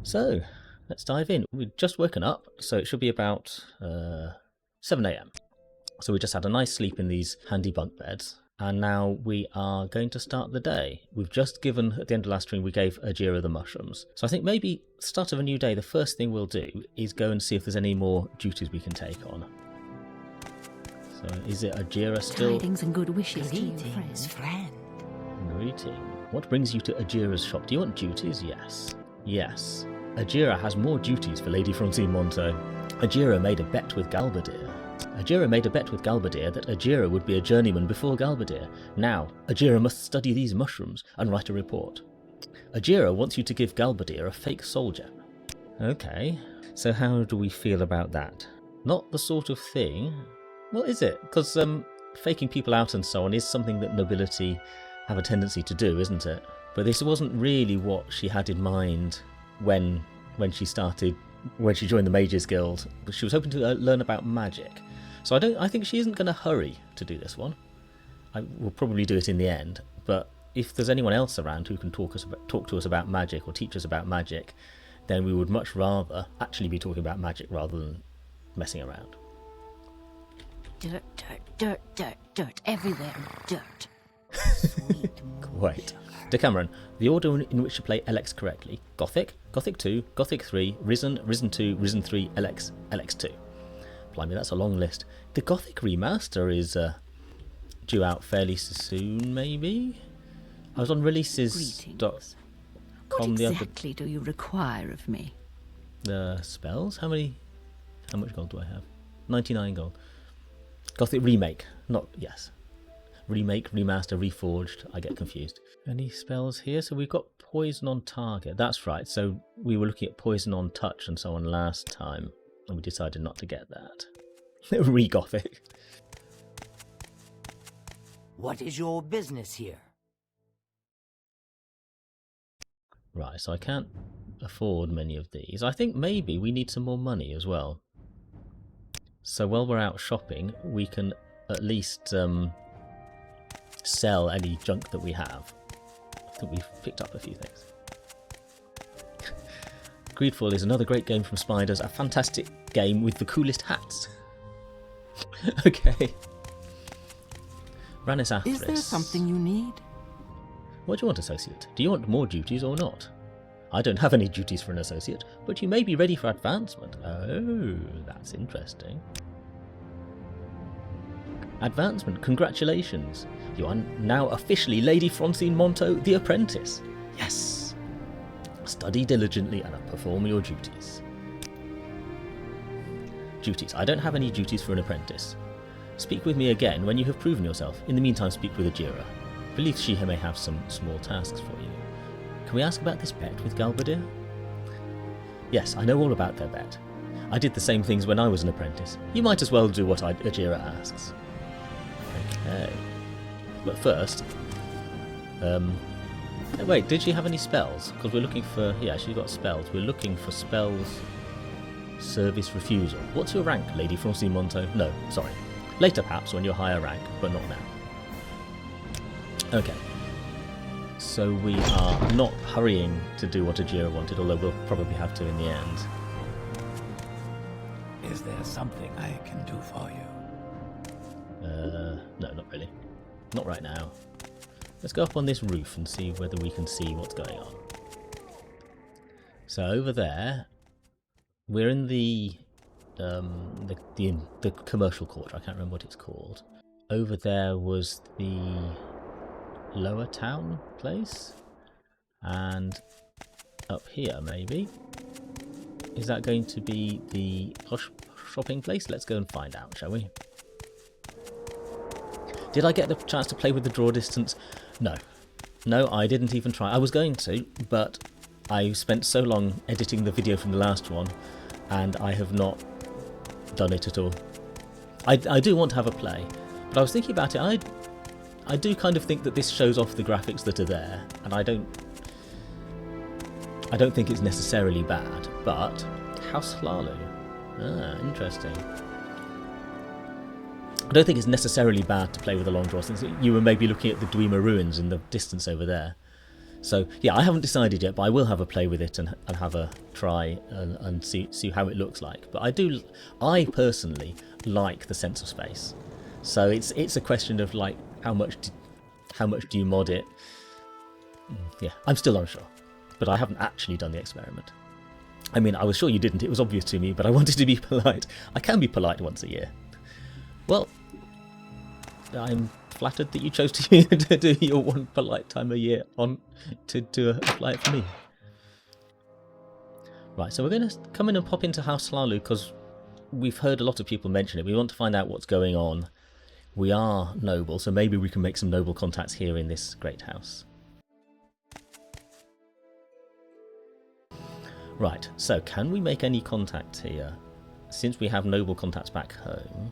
So, let's dive in. We've just woken up, so it should be about 7 a.m. So we just had a nice sleep in these handy bunk beds, and now we are going to start the day. We've just given, at the end of last stream, we gave Ajira the mushrooms. So I think maybe start of a new day, the first thing we'll do is go and see if there's any more duties we can take on. So is it Ajira still? Tidings and good wishes to you, friend. Greeting. What brings you to Ajira's shop? Do you want duties? Yes. Yes. Ajira has more duties for Lady Francine Manteau. Ajira made a bet with Galbadir. Ajira made a bet with Galbadir that Ajira would be a journeyman before Galbadir. Now, Ajira must study these mushrooms and write a report. Ajira wants you to give Galbadir a fake soldier. Okay, so how do we feel about that? Not the sort of thing... What is it? Because faking people out and so on is something that nobility have a tendency to do, isn't it? But this wasn't really what she had in mind when she joined the Mages Guild. She was hoping to learn about magic. So I think she isn't going to hurry to do this one. We'll probably do it in the end. But if there's anyone else around who can talk to us about magic or teach us about magic, then we would much rather actually be talking about magic rather than messing around. Dirt, dirt, dirt, dirt, dirt, everywhere, dirt. Sweet. Great. Decameron, the order in which to play LX correctly: Gothic, Gothic 2, Gothic 3, Risen, Risen 2, Risen 3, LX, LX 2. Blimey, that's a long list. The Gothic remaster is due out fairly soon, maybe? I was on releases.com What exactly do you require of me? Spells? How much gold do I have? 99 gold. Gothic remake, remake, remaster, reforged. I get confused. Any spells here? So we've got poison on target. That's right. So we were looking at poison on touch and so on last time, and we decided not to get that. Re-Gothic. What is your business here? Right, so I can't afford many of these. I think maybe we need some more money as well. So while we're out shopping, we can at least sell any junk that we have. I think we've picked up a few things. Greedfall is another great game from Spiders, a fantastic game with the coolest hats. Okay. Rannis Athris. Is there something you need? What do you want, associate? Do you want more duties or not? I don't have any duties for an associate, but you may be ready for advancement. Oh, that's interesting. Advancement, congratulations. You are now officially Lady Francine Manteau, the apprentice. Yes. Study diligently and perform your duties. Duties. I don't have any duties for an apprentice. Speak with me again when you have proven yourself. In the meantime, speak with Ajira. I believe she may have some small tasks for you. Can we ask about this bet with Galbadir? Yes, I know all about their bet. I did the same things when I was an apprentice. You might as well do what Ajira asks. Okay. But first... wait, did she have any spells? Because we're looking for... Yeah, she's got spells. We're looking for spells... Service refusal. What's your rank, Lady Francine Manteau? No, sorry. Later perhaps, when you're higher rank, but not now. Okay. So we are not hurrying to do what Ajira wanted, although we'll probably have to in the end. Is there something I can do for you? No, not really. Not right now. Let's go up on this roof and see whether we can see what's going on. So over there, we're in the commercial quarter. I can't remember what it's called. Over there was the lower town place, and up here maybe is that going to be the posh shopping place? Let's go and find out, shall we? Did I get the chance to play with the draw distance? No, I didn't even try. I was going to, but I spent so long editing the video from the last one and I have not done it at all. I do want to have a play, but I was thinking about it. I do kind of think that this shows off the graphics that are there, and I don't think it's necessarily bad, but House Hlalu. Interesting. I don't think it's necessarily bad to play with a long draw, since you were maybe looking at the Dwemer ruins in the distance over there. So yeah, I haven't decided yet, but I will have a play with it and have a try and see how it looks like. But I personally like the sense of space. So it's a question of like how much do you mod it? Yeah, I'm still unsure, but I haven't actually done the experiment. I mean, I was sure you didn't. It was obvious to me, but I wanted to be polite. I can be polite once a year. Well, I'm flattered that you chose to do your one polite time a year to apply it for me. Right, so we're going to come in and pop into House Slalu because we've heard a lot of people mention it. We want to find out what's going on. We are noble, so maybe we can make some noble contacts here in this great house. Right, so can we make any contacts here? Since we have noble contacts back home.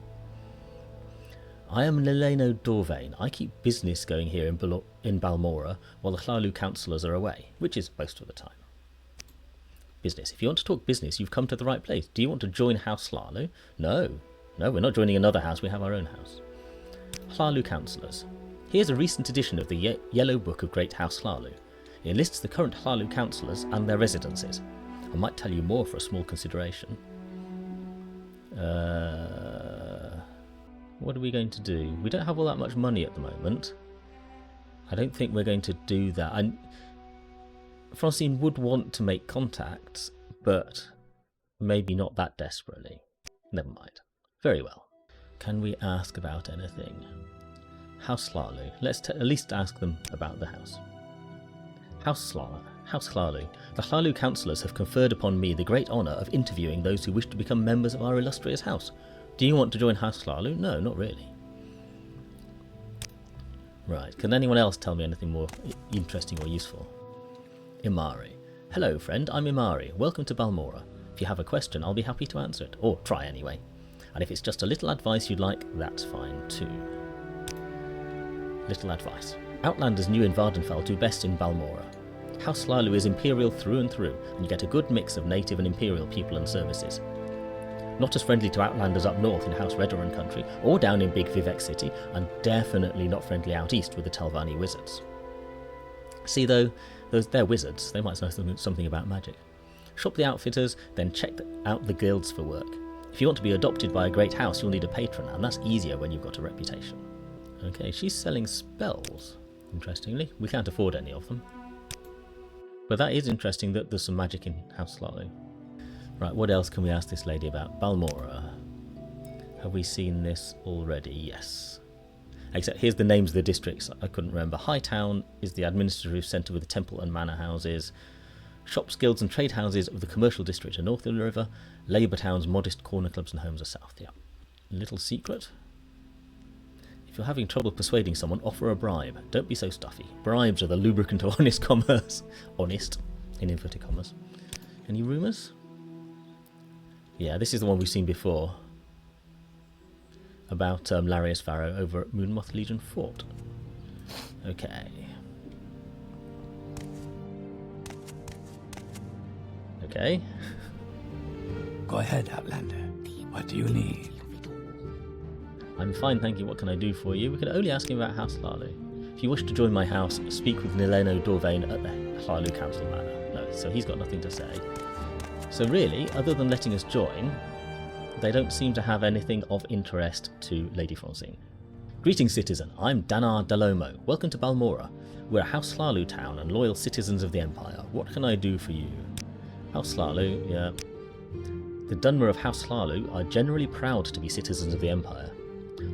I am Neleno Dorvain. I keep business going here in Balmora while the Hlalu councillors are away, which is most of the time. Business. If you want to talk business, you've come to the right place. Do you want to join House Hlalu? No, we're not joining another house. We have our own house. Hlalu councillors. Here's a recent edition of the Yellow Book of Great House Hlalu. It lists the current Hlalu councillors and their residences. I might tell you more for a small consideration. What are we going to do? We don't have all that much money at the moment. I don't think we're going to do that. Francine would want to make contacts, but maybe not that desperately. Never mind. Very well. Can we ask about anything? House Hlalu. Let's at least ask them about the house. House Hlalu. The Hlalu councillors have conferred upon me the great honour of interviewing those who wish to become members of our illustrious house. Do you want to join House Hlalu? No, not really. Right, can anyone else tell me anything more interesting or useful? Imari. Hello, friend, I'm Imari. Welcome to Balmora. If you have a question, I'll be happy to answer it. Or try anyway. And if it's just a little advice you'd like, that's fine too. Little advice. Outlanders new in Vardenfell do best in Balmora. House Hlalu is imperial through and through, and you get a good mix of native and imperial people and services. Not as friendly to Outlanders up north in House Redoran country, or down in Big Vivek City, and definitely not friendly out east with the Telvanni wizards. See though, they're wizards, they might know something about magic. Shop the outfitters, then check out the guilds for work. If you want to be adopted by a great house, you'll need a patron, and that's easier when you've got a reputation. Okay, she's selling spells, interestingly. We can't afford any of them. But that is interesting that there's some magic in House Hlalu. Right, what else can we ask this lady about? Balmora. Have we seen this already? Yes. Except here's the names of the districts I couldn't remember. Hightown is the administrative centre with the temple and manor houses. Shops, guilds and trade houses of the commercial district are north of the river. Labour towns, modest corner clubs and homes are south. Yeah. Little secret. If you're having trouble persuading someone, offer a bribe. Don't be so stuffy. Bribes are the lubricant of honest commerce. Honest, in inverted commas. Any rumours? Yeah, this is the one we've seen before. About Larrius Varro over at Moonmoth Legion Fort. Okay. Okay. Go ahead, Outlander. What do you need? I'm fine, thank you. What can I do for you? We can only ask him about House Hlalu. If you wish to join my house, speak with Neleno Dorvain at the Hlalu Council Manor. No, so he's got nothing to say. So really, other than letting us join, they don't seem to have anything of interest to Lady Francine. Greetings, citizen. I'm Danar Dalomo. Welcome to Balmora. We're a House Hlalu town and loyal citizens of the Empire. What can I do for you? House Hlalu, yeah. The Dunmer of House Hlalu are generally proud to be citizens of the Empire.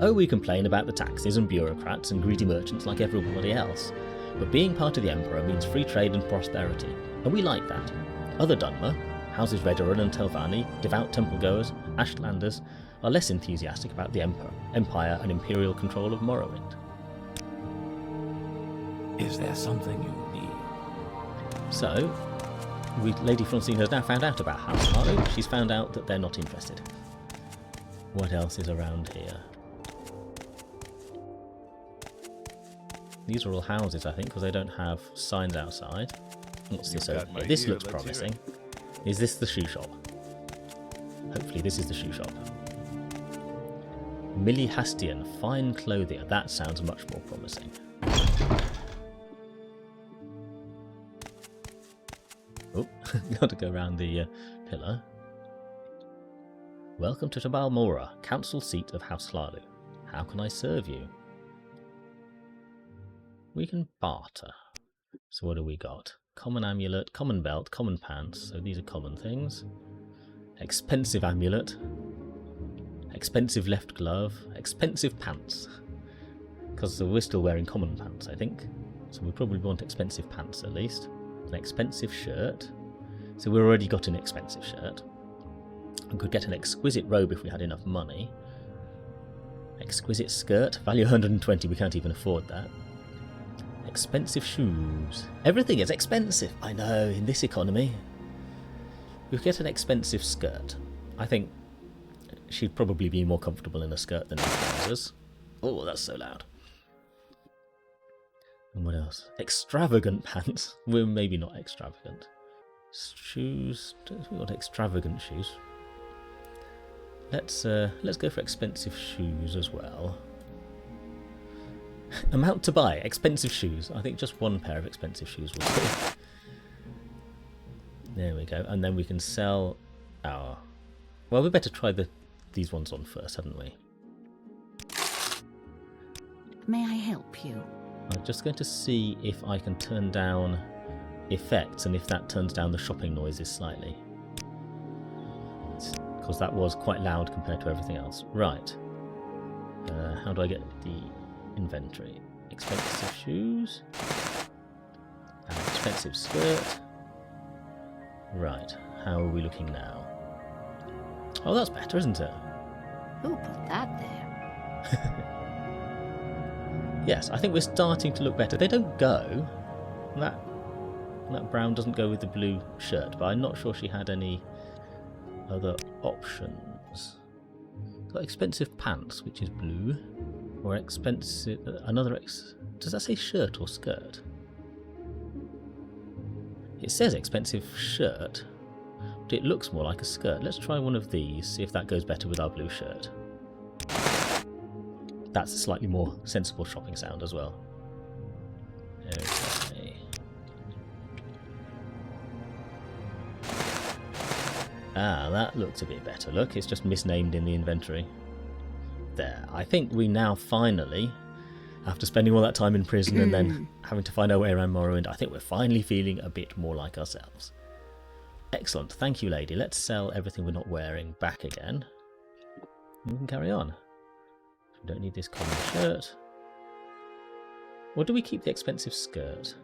Oh, we complain about the taxes and bureaucrats and greedy merchants like everybody else. But being part of the Emperor means free trade and prosperity, and we like that. Other Dunmer, Houses Redoran and Telvanni, devout temple-goers, Ashlanders, are less enthusiastic about the Empire and imperial control of Morrowind. Is there something you need? So, Lady Francine has now found out about House Hlalu. She's found out that they're not interested. What else is around here? These are all houses, I think, because they don't have signs outside. What's this over here? This looks promising. Is this the shoe shop? Hopefully this is the shoe shop. Millie Hastian, fine clothier. That sounds much more promising. Got to go around the pillar. Welcome to Balmora, council seat of House Hlalu. How can I serve you? We can barter. So what do we got? Common amulet, common belt, common pants. So these are common things. Expensive amulet. Expensive left glove. Expensive pants. Because we're still wearing common pants, I think. So we probably want expensive pants at least. An expensive shirt. So we've already got an expensive shirt. We could get an exquisite robe if we had enough money. Exquisite skirt. Value 120, we can't even afford that. Expensive shoes. Everything is expensive. I know, in this economy. We could get an expensive skirt. I think she'd probably be more comfortable in a skirt than in trousers. Oh, that's so loud. And what else? Extravagant pants. Well, maybe not extravagant. Shoes. We want extravagant shoes. Let's go for expensive shoes as well. Amount to buy. Expensive shoes. I think just one pair of expensive shoes will do. There we go. And then we can sell our... Well, we better try these ones on first, hadn't we? May I help you? I'm just going to see if I can turn down effects and if that turns down the shopping noises slightly. Because that was quite loud compared to everything else. Right. How do I get the inventory? Expensive shoes. An expensive skirt. Right. How are we looking now? Oh, that's better, isn't it? Who put that there? Yes, I think we're starting to look better. They don't go. That brown doesn't go with the blue shirt, but I'm not sure she had any other options. Got expensive pants, which is blue, or expensive does that say shirt or skirt? It says expensive shirt, but it looks more like a skirt. Let's try one of these, see if that goes better with our blue shirt. That's a slightly more sensible shopping sound as well. Okay. Ah, that looks a bit better. Look, it's just misnamed in the inventory. There. I think we now finally, after spending all that time in prison and then having to find our way around Morrowind, I think we're finally feeling a bit more like ourselves. Excellent. Thank you, lady. Let's sell everything we're not wearing back again. And we can carry on. We don't need this common shirt. Or do we keep the expensive skirt?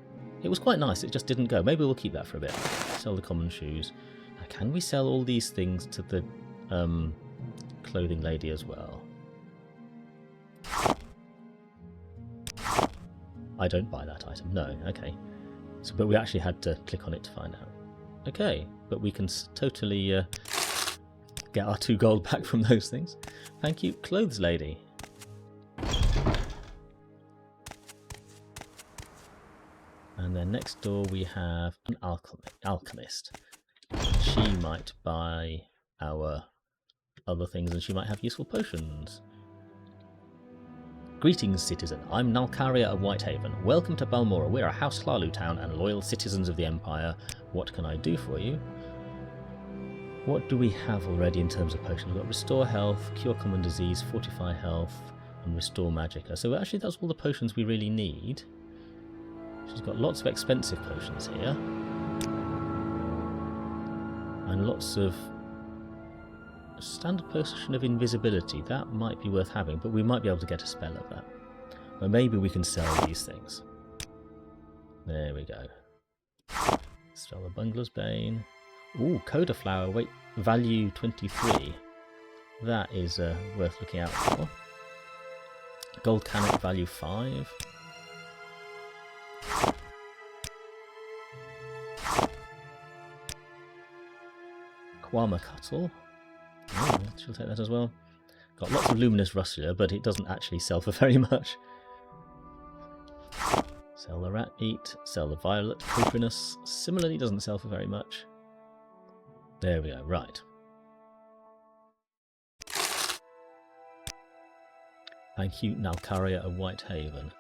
It was quite nice, it just didn't go. Maybe we'll keep that for a bit. Sell the common shoes. Now, can we sell all these things to the clothing lady as well? I don't buy that item. No, okay. So, but we actually had to click on it to find out. Okay, but we can totally get our 2 gold back from those things. Thank you, clothes lady. And then next door we have an alchemist. She might buy our other things and she might have useful potions. Greetings, citizen. I'm Nalcaria of Whitehaven. Welcome to Balmora. We're a House Hlalu town and loyal citizens of the Empire. What can I do for you? What do we have already in terms of potions? We've got Restore Health, Cure Common Disease, Fortify Health, and Restore Magicka. So actually that's all the potions we really need. She's got lots of expensive potions here. And lots of standard potion of invisibility. That might be worth having, but we might be able to get a spell of that. Or maybe we can sell these things. There we go. Sell the Bungler's Bane. Ooh, Coda Flower, wait, value 23. That is worth looking out for. Gold Cannock, value 5. Kwama Cuttle. Oh, she'll take that as well. Got lots of Luminous Russia, but it doesn't actually sell for very much. Sell the Rat Meat, sell the Violet Coprinus. Similarly doesn't sell for very much. There we go, right. Thank you, Nalcaria of Whitehaven.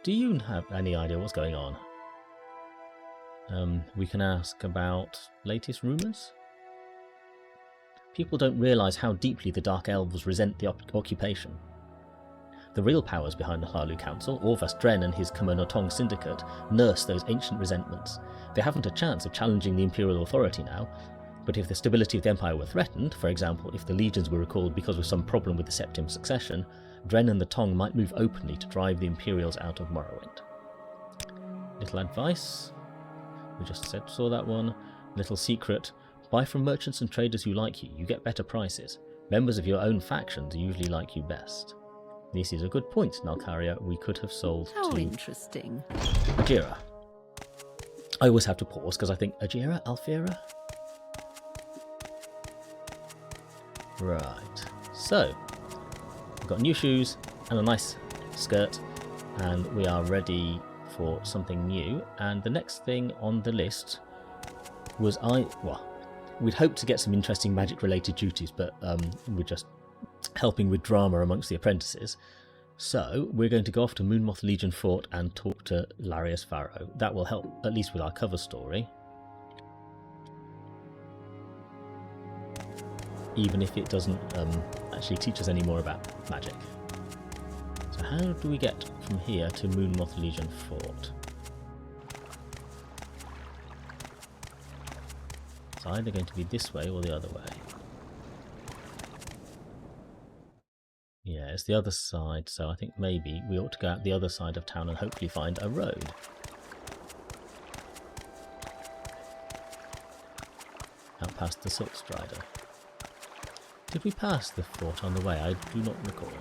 Do you have any idea what's going on? We can ask about latest rumours. People don't realise how deeply the Dark Elves resent the occupation. The real powers behind the Hlalu Council, Orvas Dren and his Kumonotong Syndicate, nurse those ancient resentments. They haven't a chance of challenging the Imperial authority now, but if the stability of the Empire were threatened, for example, if the legions were recalled because of some problem with the Septim succession, Dren and the Tong might move openly to drive the Imperials out of Morrowind. Little advice. We just saw that one. Little secret. Buy from merchants and traders who like you. You get better prices. Members of your own factions usually like you best. This is a good point, Nalcaria. We could have sold How to interesting. Ajira. I always have to pause because I think Ajira? Alfira? Right. So, we've got new shoes and a nice skirt, and we are ready for something new. And the next thing on the list was we'd hoped to get some interesting magic-related duties, but we're just helping with drama amongst the apprentices. So we're going to go off to Moonmoth Legion Fort and talk to Larrius Varro. That will help, at least with our cover story. Even if it doesn't actually teach us any more about magic. So how do we get from here to Moonmoth Legion Fort? It's either going to be this way or the other way. Yeah, it's the other side, so I think maybe we ought to go out the other side of town and hopefully find a road. Out past the Silt Strider. Did we pass the fort on the way? I do not recall.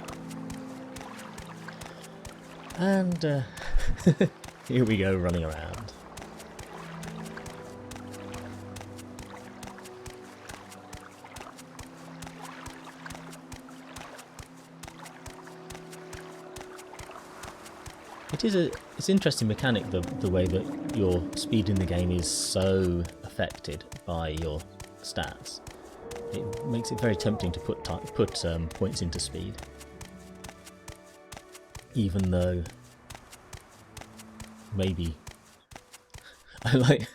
And here we go running around. It's an interesting mechanic, the way that your speed in the game is so affected by your stats. It makes it very tempting to put points into speed, even though maybe I like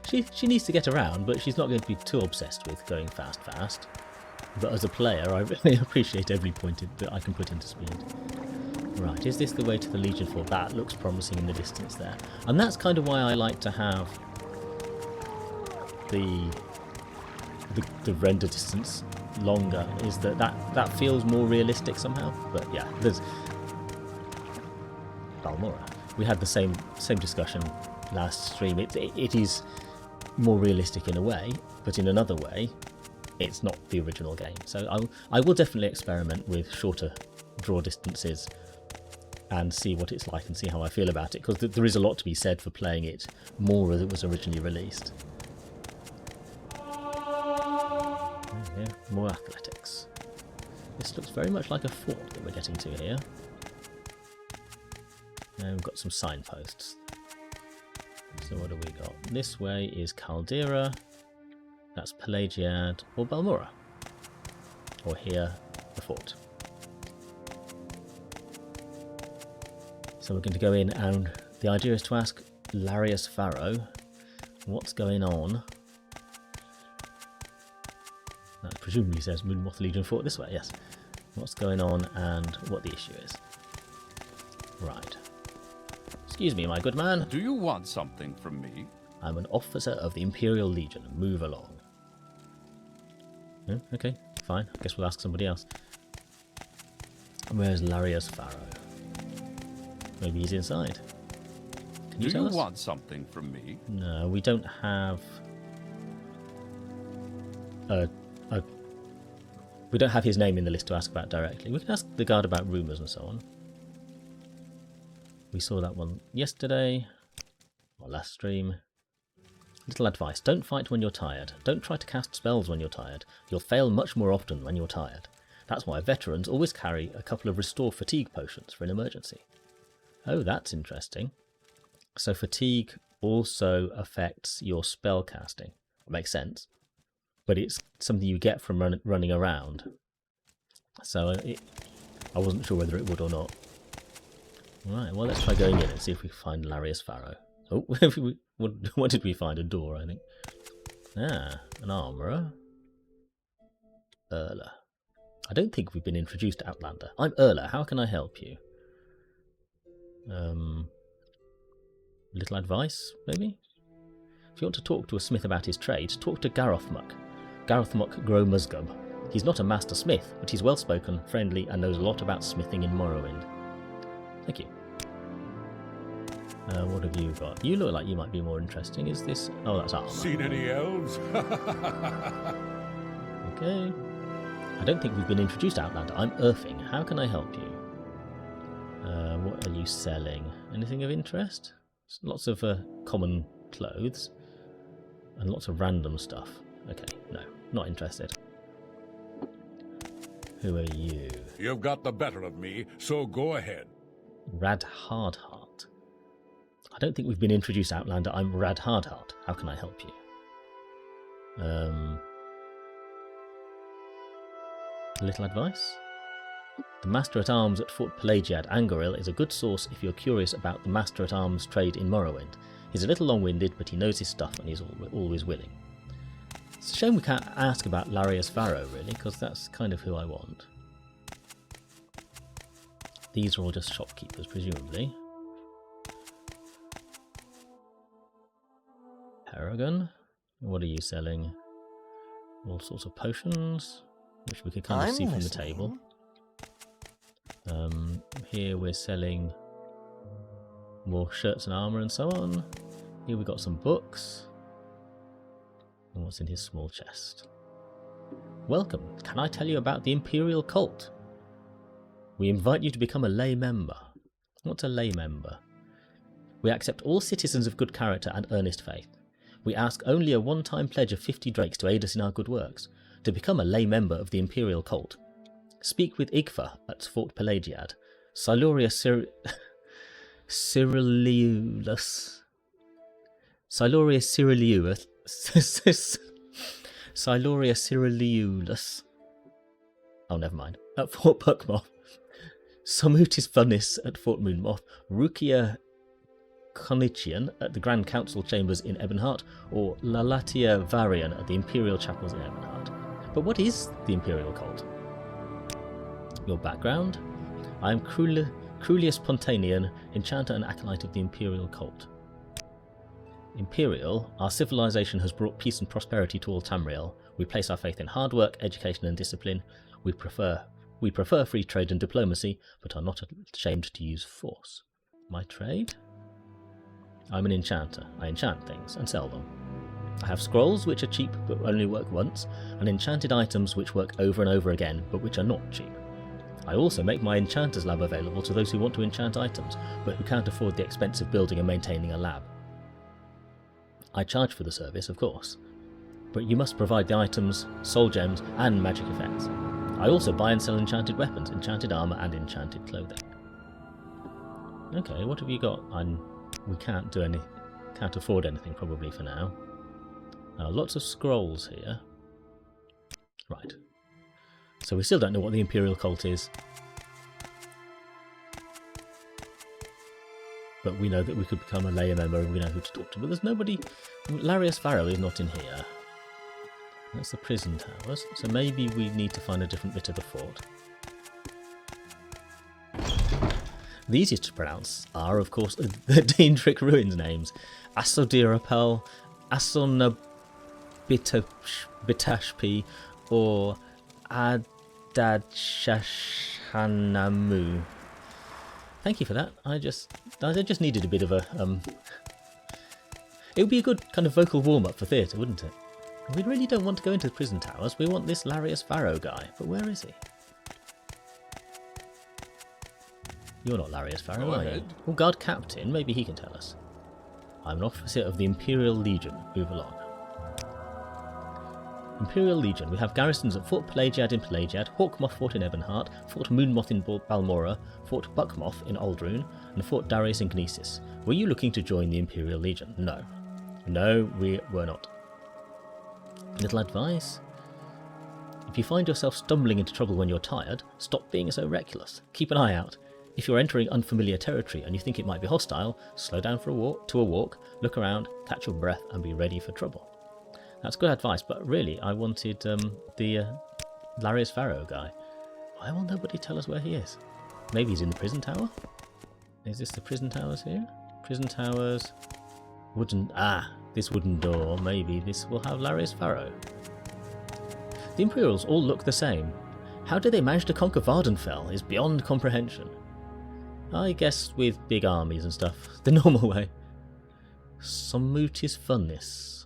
she needs to get around, but she's not going to be too obsessed with going fast. But as a player, I really appreciate every point that I can put into speed. Right, is this the way to the Legion Fort? That looks promising in the distance there. And that's kind of why I like to have the render distance longer, is that feels more realistic somehow. But yeah, there's Balmora. We had the same discussion last stream. It is more realistic in a way, but in another way, it's not the original game. So I will definitely experiment with shorter draw distances and see what it's like and see how I feel about it, because there is a lot to be said for playing it more as it was originally released. Yeah, more athletics. This looks very much like a fort that we're getting to here. And we've got some signposts. So what do we got? This way is Caldera, that's Pelagiad or Balmora. Or here, the fort. So we're going to go in, and the idea is to ask Larrius Varro what's going on. That presumably says Moonmoth Legion Fort this way, yes. What's going on and what the issue is. Right. Excuse me, my good man. Do you want something from me? I'm an officer of the Imperial Legion. Move along. Oh, okay, fine. I guess we'll ask somebody else. Where's Larrius Varro? Maybe he's inside. Can you tell us? Do you want something from me? No, we don't have we don't have his name in the list to ask about directly. We can ask the guard about rumours and so on. We saw that one yesterday, or last stream. Little advice, don't fight when you're tired. Don't try to cast spells when you're tired. You'll fail much more often when you're tired. That's why veterans always carry a couple of restore fatigue potions for an emergency. Oh, that's interesting. So fatigue also affects your spell casting. It makes sense. But it's something you get from running around. So I wasn't sure whether it would or not. Right, well, let's try going in and see if we can find Larrius Varro. Oh, what did we find? A door, I think. Ah, an armourer. Erla. I don't think we've been introduced to Outlander. I'm Erla. How can I help you? Little advice, maybe? If you want to talk to a smith about his trade, talk to Garrothmuck. Garrothmuck Grow Musgub. He's not a master smith, but he's well-spoken, friendly, and knows a lot about smithing in Morrowind. Thank you. What have you got? You look like you might be more interesting. Is this... Oh, that's armor. Seen any elves? Okay. I don't think we've been introduced to Outlander. I'm Irving. How can I help you? What are you selling? Anything of interest? Lots of common clothes. And lots of random stuff. Okay, no. Not interested. Who are you? You've got the better of me, so go ahead. Rad Hardheart. I don't think we've been introduced to Outlander. I'm Rad Hardheart. How can I help you? Little advice? The Master-at-Arms at Fort Pelagiad, Angoril, is a good source if you're curious about the Master-at-Arms trade in Morrowind. He's a little long-winded, but he knows his stuff and he's always willing. It's a shame we can't ask about Larrius Varro, really, because that's kind of who I want. These are all just shopkeepers, presumably. Paragon. What are you selling? All sorts of potions, which we could kind of see from the table. Here we're selling more shirts and armour and so on. Here we've got some books. And what's in his small chest? Welcome. Can I tell you about the Imperial Cult? We invite you to become a lay member. What's a lay member? We accept all citizens of good character and earnest faith. We ask only a one-time pledge of 50 drakes to aid us in our good works. To become a lay member of the Imperial Cult, speak with Igfa at Fort Pelagiad. Siluria Cyrilius. Oh, never mind. At Fort Buckmoth. Somutis Funis at Fort Moonmoth. Rukia Konichian at the Grand Council Chambers in Ebonheart, or Lalatia Varian at the Imperial Chapels in Ebonheart. But what is the Imperial Cult? Your background? I am Crulius Pontanian, enchanter and acolyte of the Imperial Cult. Imperial, our civilization has brought peace and prosperity to all Tamriel. We place our faith in hard work, education and discipline. We prefer free trade and diplomacy, but are not ashamed to use force. My trade? I'm an enchanter. I enchant things and sell them. I have scrolls which are cheap but only work once, and enchanted items which work over and over again but which are not cheap. I also make my enchanter's lab available to those who want to enchant items but who can't afford the expense of building and maintaining a lab. I charge for the service, of course, but you must provide the items, soul gems and magic effects. I also buy and sell enchanted weapons, enchanted armour and enchanted clothing. Okay, what have you got? We can't afford anything probably for now. Lots of scrolls here. Right. So we still don't know what the Imperial Cult is. But we know that we could become a lay member and we know who to talk to. But there's nobody... Larrius Varro is not in here. That's the prison towers. So maybe we need to find a different bit of the fort. The easiest to pronounce are, of course, the Daedric ruins names. Asodirapel, Asonabitashpi, or Adadshashanamu. Thank you for that. I just needed a bit of a... It would be a good kind of vocal warm-up for theatre, wouldn't it? We really don't want to go into the prison towers. We want this Larrius Varro guy. But where is he? You're not Larrius Varro, are you? Oh, guard captain. Maybe he can tell us. I'm an officer of the Imperial Legion. Move along. Imperial Legion. We have garrisons at Fort Pelagiad in Pelagiad, Hawkmoth Fort in Ebonheart, Fort Moonmoth in Balmora, Fort Buckmoth in Aldrune, and Fort Darius in Gnesis. Were you looking to join the Imperial Legion? No. No, we were not. Little advice? If you find yourself stumbling into trouble when you're tired, stop being so reckless. Keep an eye out. If you're entering unfamiliar territory and you think it might be hostile, slow down for a walk, look around, catch your breath, and be ready for trouble. That's good advice, but really, I wanted the Larrius Varro guy. Why will nobody tell us where he is? Maybe he's in the prison tower? Is this the prison towers here? Prison towers... Wooden... Ah, this wooden door. Maybe this will have Larrius Varro. The Imperials all look the same. How did they manage to conquer Vardenfell is beyond comprehension. I guess with big armies and stuff. The normal way. Sommutis Funnis.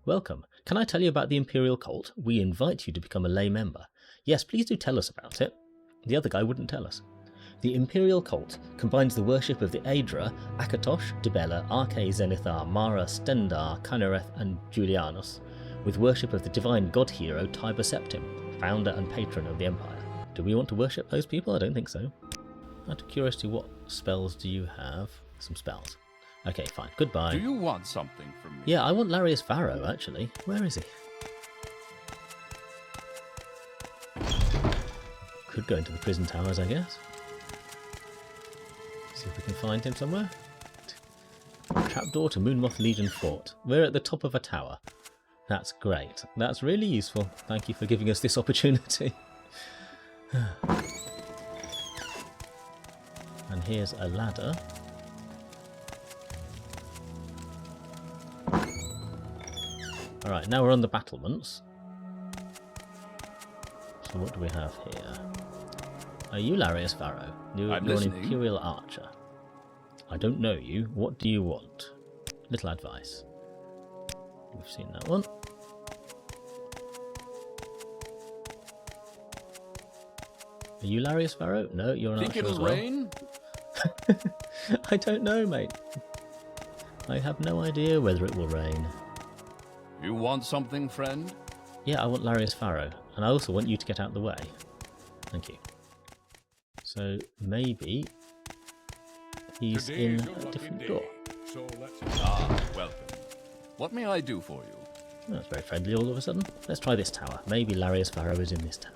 Welcome. Can I tell you about the Imperial cult? We invite you to become a lay member. Yes, please do tell us about it. The other guy wouldn't tell us. The Imperial cult combines the worship of the Ajira, Akatosh, Dibella, Arche, Zenithar, Mara, Stendar, Kynareth and Julianus, with worship of the divine god hero Tiber Septim, founder and patron of the Empire. Do we want to worship those people? I don't think so. Out of curiosity, what spells do you have? Some spells. Okay, fine. Goodbye. Do you want something from me? Yeah, I want Larrius Varro, actually. Where is he? Could go into the prison towers, I guess. See if we can find him somewhere. Trapdoor to Moonmoth Legion Fort. We're at the top of a tower. That's great. That's really useful. Thank you for giving us this opportunity. And here's a ladder. Alright, now we're on the battlements. So what do we have here? Are you Larrius Varro? You're an Imperial archer. I don't know you. What do you want? Little advice. We've seen that one. Are you Larrius Varro? No, you're an archer as well. Think it'll rain? I don't know, mate. I have no idea whether it will rain. You want something, friend? Yeah, I want Larrius Varro. And I also want you to get out of the way. Thank you. So maybe he's in a different door. So let's... Ah, welcome. What may I do for you? Oh, that's very friendly all of a sudden. Let's try this tower. Maybe Larrius Varro is in this tower.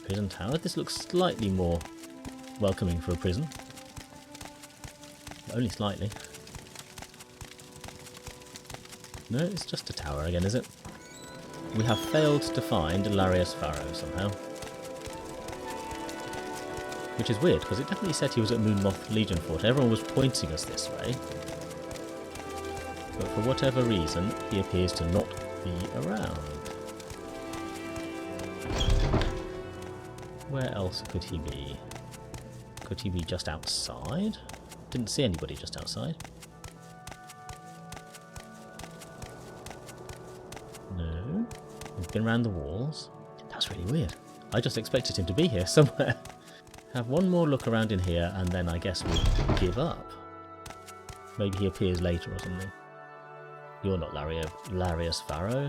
Prison tower. This looks slightly more welcoming for a prison. But only slightly. No, it's just a tower again, is it? We have failed to find Larrius Varro somehow. Which is weird, because it definitely said he was at Moonmoth Legion Fort. Everyone was pointing us this way. But for whatever reason, he appears to not be around. Where else could he be? Could he be just outside? Didn't see anybody just outside. No. We've been around the walls. That's really weird. I just expected him to be here somewhere. Have one more look around in here and then I guess we'll give up. Maybe he appears later or something. You're not Larrius Varro.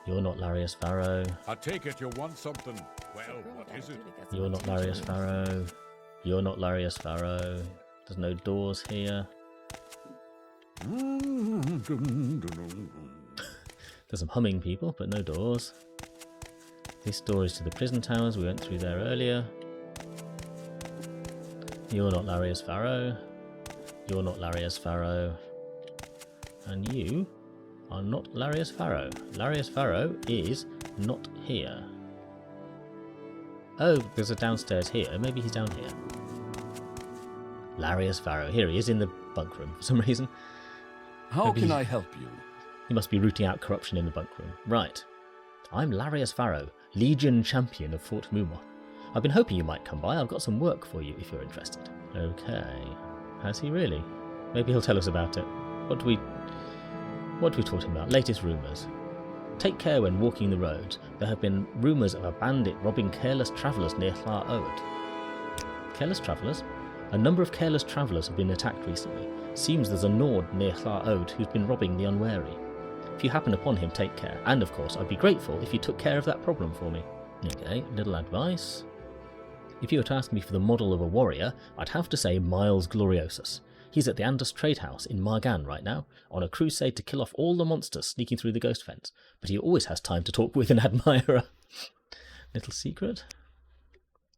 You're not Larrius Varro. I take it you want something. Well, what is it? You're not Larrius Varro. You're not Larrius Varro. There's no doors here. There's some humming people, but no doors. This door is to the prison towers. We went through there earlier. You're not Larrius Varro. You're not Larrius Varro. And you are not Larrius Varro. Larrius Varro is not here. Oh, there's a downstairs here. Maybe he's down here. Larrius Varro. Here he is in the bunk room for some reason. How can I help you? He must be rooting out corruption in the bunk room. Right. I'm Larrius Varro, Legion Champion of Fort Moonmoth. I've been hoping you might come by. I've got some work for you if you're interested. Okay. Has he really? Maybe he'll tell us about it. What do we talk to him about? Latest rumours. Take care when walking the roads. There have been rumours of a bandit robbing careless travellers near Llar Oed. Careless travellers? A number of careless travellers have been attacked recently. Seems there's a Nord near Llar Oed who's been robbing the unwary. If you happen upon him, take care. And of course, I'd be grateful if you took care of that problem for me. Okay, little advice. If you were to ask me for the model of a warrior, I'd have to say Miles Gloriosus. He's at the Andus Trade House in Margan right now, on a crusade to kill off all the monsters sneaking through the ghost fence, but he always has time to talk with an admirer. Little secret.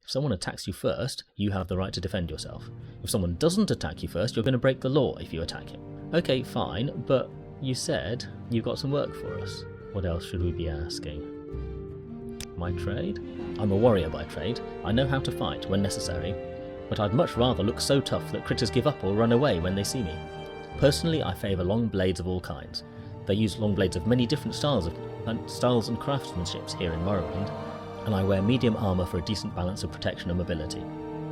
If someone attacks you first, you have the right to defend yourself. If someone doesn't attack you first, you're going to break the law if you attack him. Okay, fine, but you said you've got some work for us. What else should we be asking? My trade? I'm a warrior by trade. I know how to fight when necessary, but I'd much rather look so tough that critters give up or run away when they see me. Personally, I favour long blades of all kinds. They use long blades of many different styles and craftsmanships here in Morrowind, and I wear medium armour for a decent balance of protection and mobility.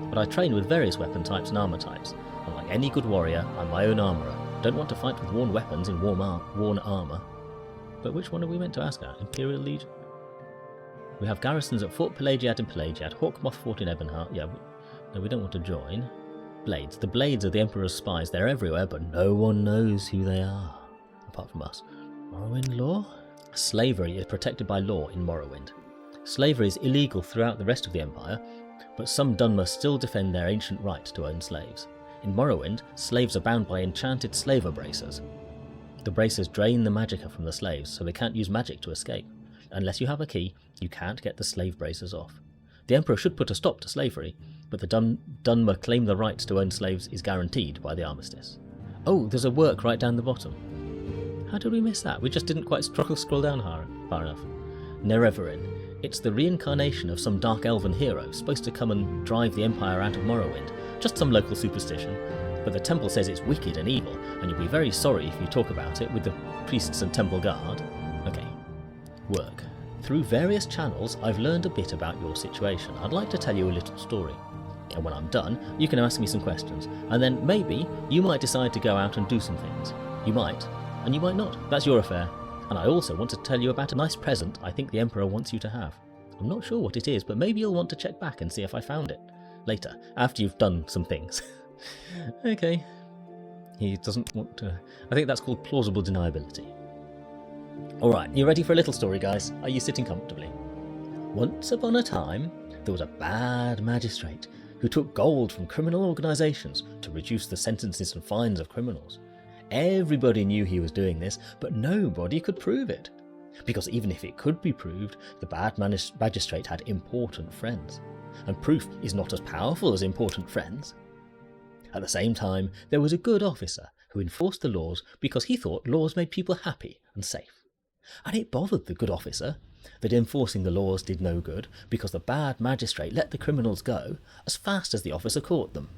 But I train with various weapon types and armour types, and like any good warrior, I'm my own armourer. Don't want to fight with worn weapons in worn armour. But which one are we meant to ask at? Imperial Legion? We have garrisons at Fort Pelagiad in Pelagiad, Hawkmoth Fort in Ebonheart. Yeah, no, we don't want to join. Blades. The blades are the Emperor's spies. They're everywhere, but no one knows who they are. Apart from us. Morrowind law? Slavery is protected by law in Morrowind. Slavery is illegal throughout the rest of the Empire, but some Dunmer still defend their ancient right to own slaves. In Morrowind, slaves are bound by enchanted slaver bracers. The bracers drain the magicka from the slaves, so they can't use magic to escape. Unless you have a key, you can't get the slave bracers off. The Emperor should put a stop to slavery, but the Dunmer claim the right to own slaves is guaranteed by the armistice. Oh, there's a work right down the bottom. How did we miss that? We just didn't quite scroll down far enough. Nereverin. It's the reincarnation of some dark elven hero, supposed to come and drive the Empire out of Morrowind. Just some local superstition, but the temple says it's wicked and evil, and you'll be very sorry if you talk about it with the priests and temple guard. Okay. Work. Through various channels, I've learned a bit about your situation. I'd like to tell you a little story. And when I'm done, you can ask me some questions, and then maybe you might decide to go out and do some things. You might, and you might not. That's your affair. And I also want to tell you about a nice present I think the Emperor wants you to have. I'm not sure what it is, but maybe you'll want to check back and see if I found it. Later, after you've done some things. Okay. He doesn't want to... I think that's called plausible deniability. Alright, you ready for a little story, guys? Are you sitting comfortably? Once upon a time, there was a bad magistrate who took gold from criminal organisations to reduce the sentences and fines of criminals. Everybody knew he was doing this, but nobody could prove it. Because even if it could be proved, the bad magistrate had important friends. And proof is not as powerful as important friends. At the same time, there was a good officer who enforced the laws because he thought laws made people happy and safe. And it bothered the good officer that enforcing the laws did no good because the bad magistrate let the criminals go as fast as the officer caught them.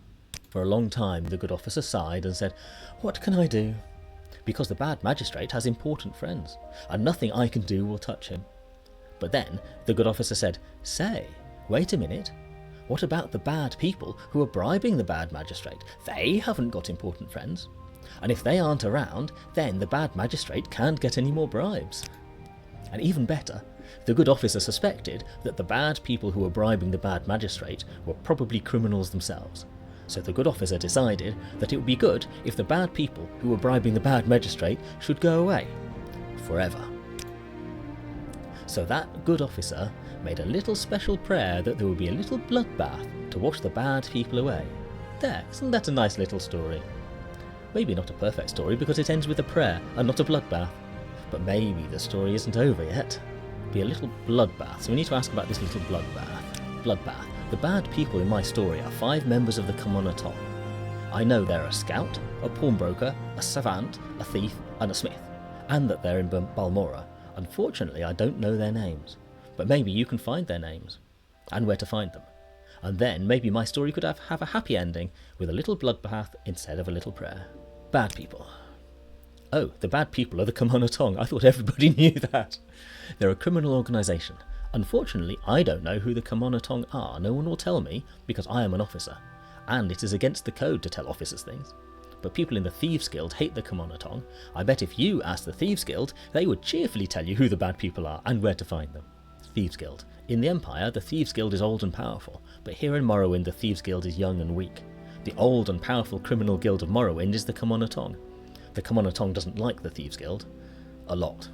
For a long time the good officer sighed and said, "What can I do? Because the bad magistrate has important friends, and nothing I can do will touch him." But then the good officer said, "Say, wait a minute. What about the bad people who are bribing the bad magistrate? They haven't got important friends. And if they aren't around, then the bad magistrate can't get any more bribes." And even better, the good officer suspected that the bad people who were bribing the bad magistrate were probably criminals themselves. So the good officer decided that it would be good if the bad people who were bribing the bad magistrate should go away. Forever. So that good officer made a little special prayer that there would be a little bloodbath to wash the bad people away. There, isn't that a nice little story? Maybe not a perfect story because it ends with a prayer and not a bloodbath. But maybe the story isn't over yet. Be a little bloodbath. So we need to ask about this little bloodbath. Bloodbath. The bad people in my story are 5 members of the Commoner. I know they're a scout, a pawnbroker, a savant, a thief, and a smith, and that they're in Balmora. Unfortunately, I don't know their names, but maybe you can find their names, and where to find them. And then maybe my story could have a happy ending with a little bloodbath instead of a little prayer. Bad people. Oh, the bad people are the Commoner. I thought everybody knew that. They're a criminal organisation. Unfortunately, I don't know who the Commoner are. No one will tell me because I am an officer, and it is against the code to tell officers things. But people in the Thieves Guild hate the Commoner. I bet if you asked the Thieves Guild, they would cheerfully tell you who the bad people are and where to find them. Thieves Guild. In the Empire, the Thieves Guild is old and powerful, but here in Morrowind, the Thieves Guild is young and weak. The old and powerful criminal guild of Morrowind is the Commoner. The Commoner doesn't like the Thieves Guild. A lot.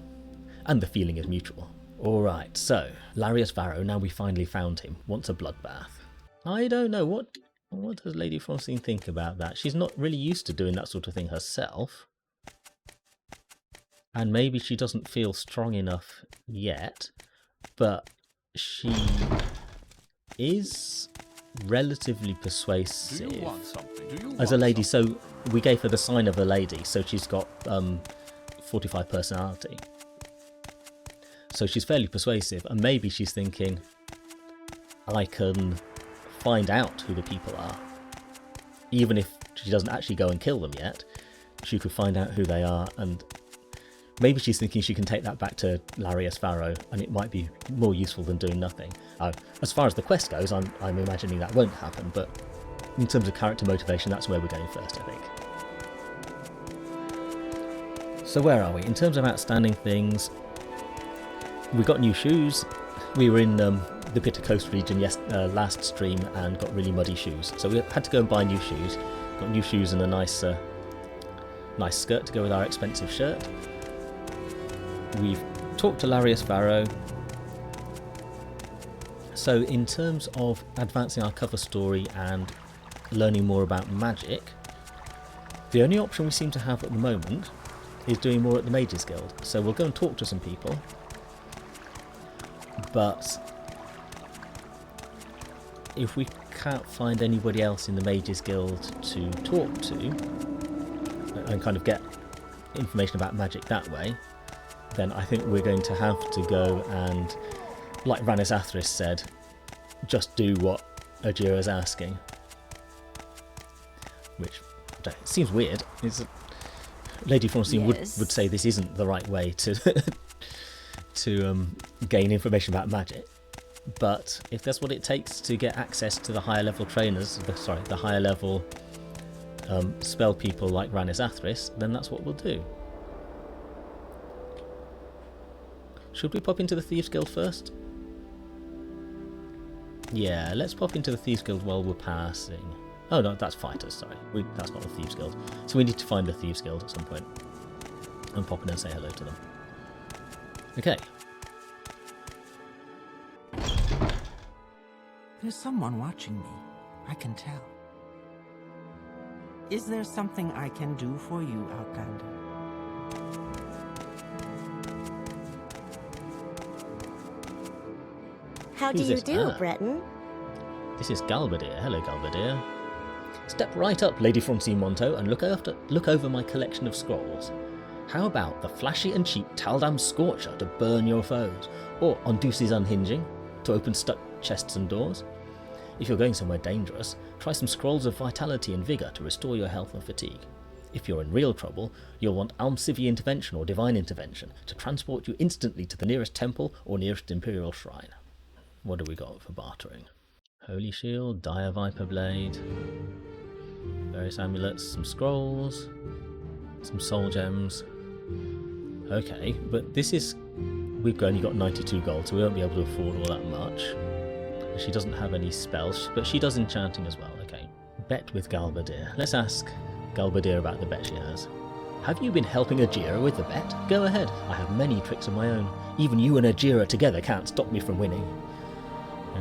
And the feeling is mutual. Alright, so, Larrius Varro, now we finally found him, wants a bloodbath. I don't know, what does Lady Francine think about that? She's not really used to doing that sort of thing herself. And maybe she doesn't feel strong enough yet, but she is relatively Do persuasive you want something? Do you as a want lady. something? So we gave her the sign of a lady, so she's got 45 personality. So she's fairly persuasive, and maybe she's thinking, I can find out who the people are. Even if she doesn't actually go and kill them yet, she could find out who they are, and maybe she's thinking she can take that back to Larrius Varro, and it might be more useful than doing nothing. As far as the quest goes, I'm imagining that won't happen, but in terms of character motivation, that's where we're going first, I think. So where are we? In terms of outstanding things, we got new shoes. We were in the Bitter Coast region last stream and got really muddy shoes. So we had to go and buy new shoes. Got new shoes and a nice skirt to go with our expensive shirt. We've talked to Larrius Varro. So in terms of advancing our cover story and learning more about magic, the only option we seem to have at the moment is doing more at the Mages Guild. So we'll go and talk to some people. But if we can't find anybody else in the Mages Guild to talk to and kind of get information about magic that way, then I think we're going to have to go and, like Rannis said, just do what Ajira's asking. Which seems weird. Lady Francine would say this isn't the right way to gain information about magic. But if that's what it takes to get access to the higher level trainers, the higher level spell people like Rannis, then that's what we'll do. Should we pop into the Thieves Guild first? Yeah, let's pop into the Thieves Guild while we're passing. Oh no, that's fighters, sorry. That's not the Thieves Guild. So we need to find the Thieves Guild at some point and pop in and say hello to them. Okay. There's someone watching me. I can tell. Is there something I can do for you, Outlander? How do you do, Breton? This is Galbadir. Hello, Galbadir. Step right up, Lady Francine Manteau, and look over my collection of scrolls. How about the flashy and cheap Taldam Scorcher to burn your foes, or Ondusi's Unhinging to open stuck chests and doors? If you're going somewhere dangerous, try some Scrolls of Vitality and Vigour to restore your health and fatigue. If you're in real trouble, you'll want Almcivi Intervention or Divine Intervention to transport you instantly to the nearest temple or nearest Imperial Shrine. What do we got for bartering? Holy Shield, Dire Viper Blade, various amulets, some scrolls, some soul gems. Okay, but this is... we've only got 92 gold, so we won't be able to afford all that much. She doesn't have any spells, but she does enchanting as well. Okay. Bet with Galbadir. Let's ask Galbadir about the bet she has. Have you been helping Ajira with the bet? Go ahead. I have many tricks of my own. Even you and Ajira together can't stop me from winning.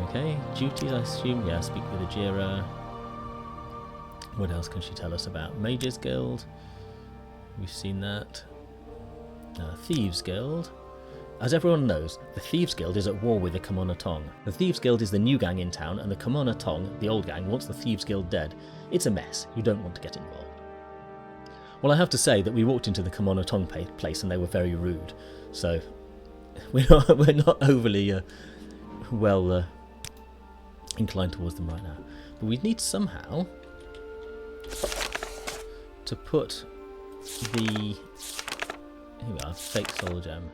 Okay. Duties, I assume. Yeah, speak with Ajira. What else can she tell us about? Mages Guild. We've seen that. Thieves Guild. As everyone knows, the Thieves Guild is at war with the Kamona Tong. The Thieves Guild is the new gang in town, and the Kamona Tong, the old gang, wants the Thieves Guild dead. It's a mess. You don't want to get involved. Well, I have to say that we walked into the Kamona Tong place and they were very rude. So, we're not overly well inclined towards them right now. But we need somehow to put the... here we are, fake soul gem.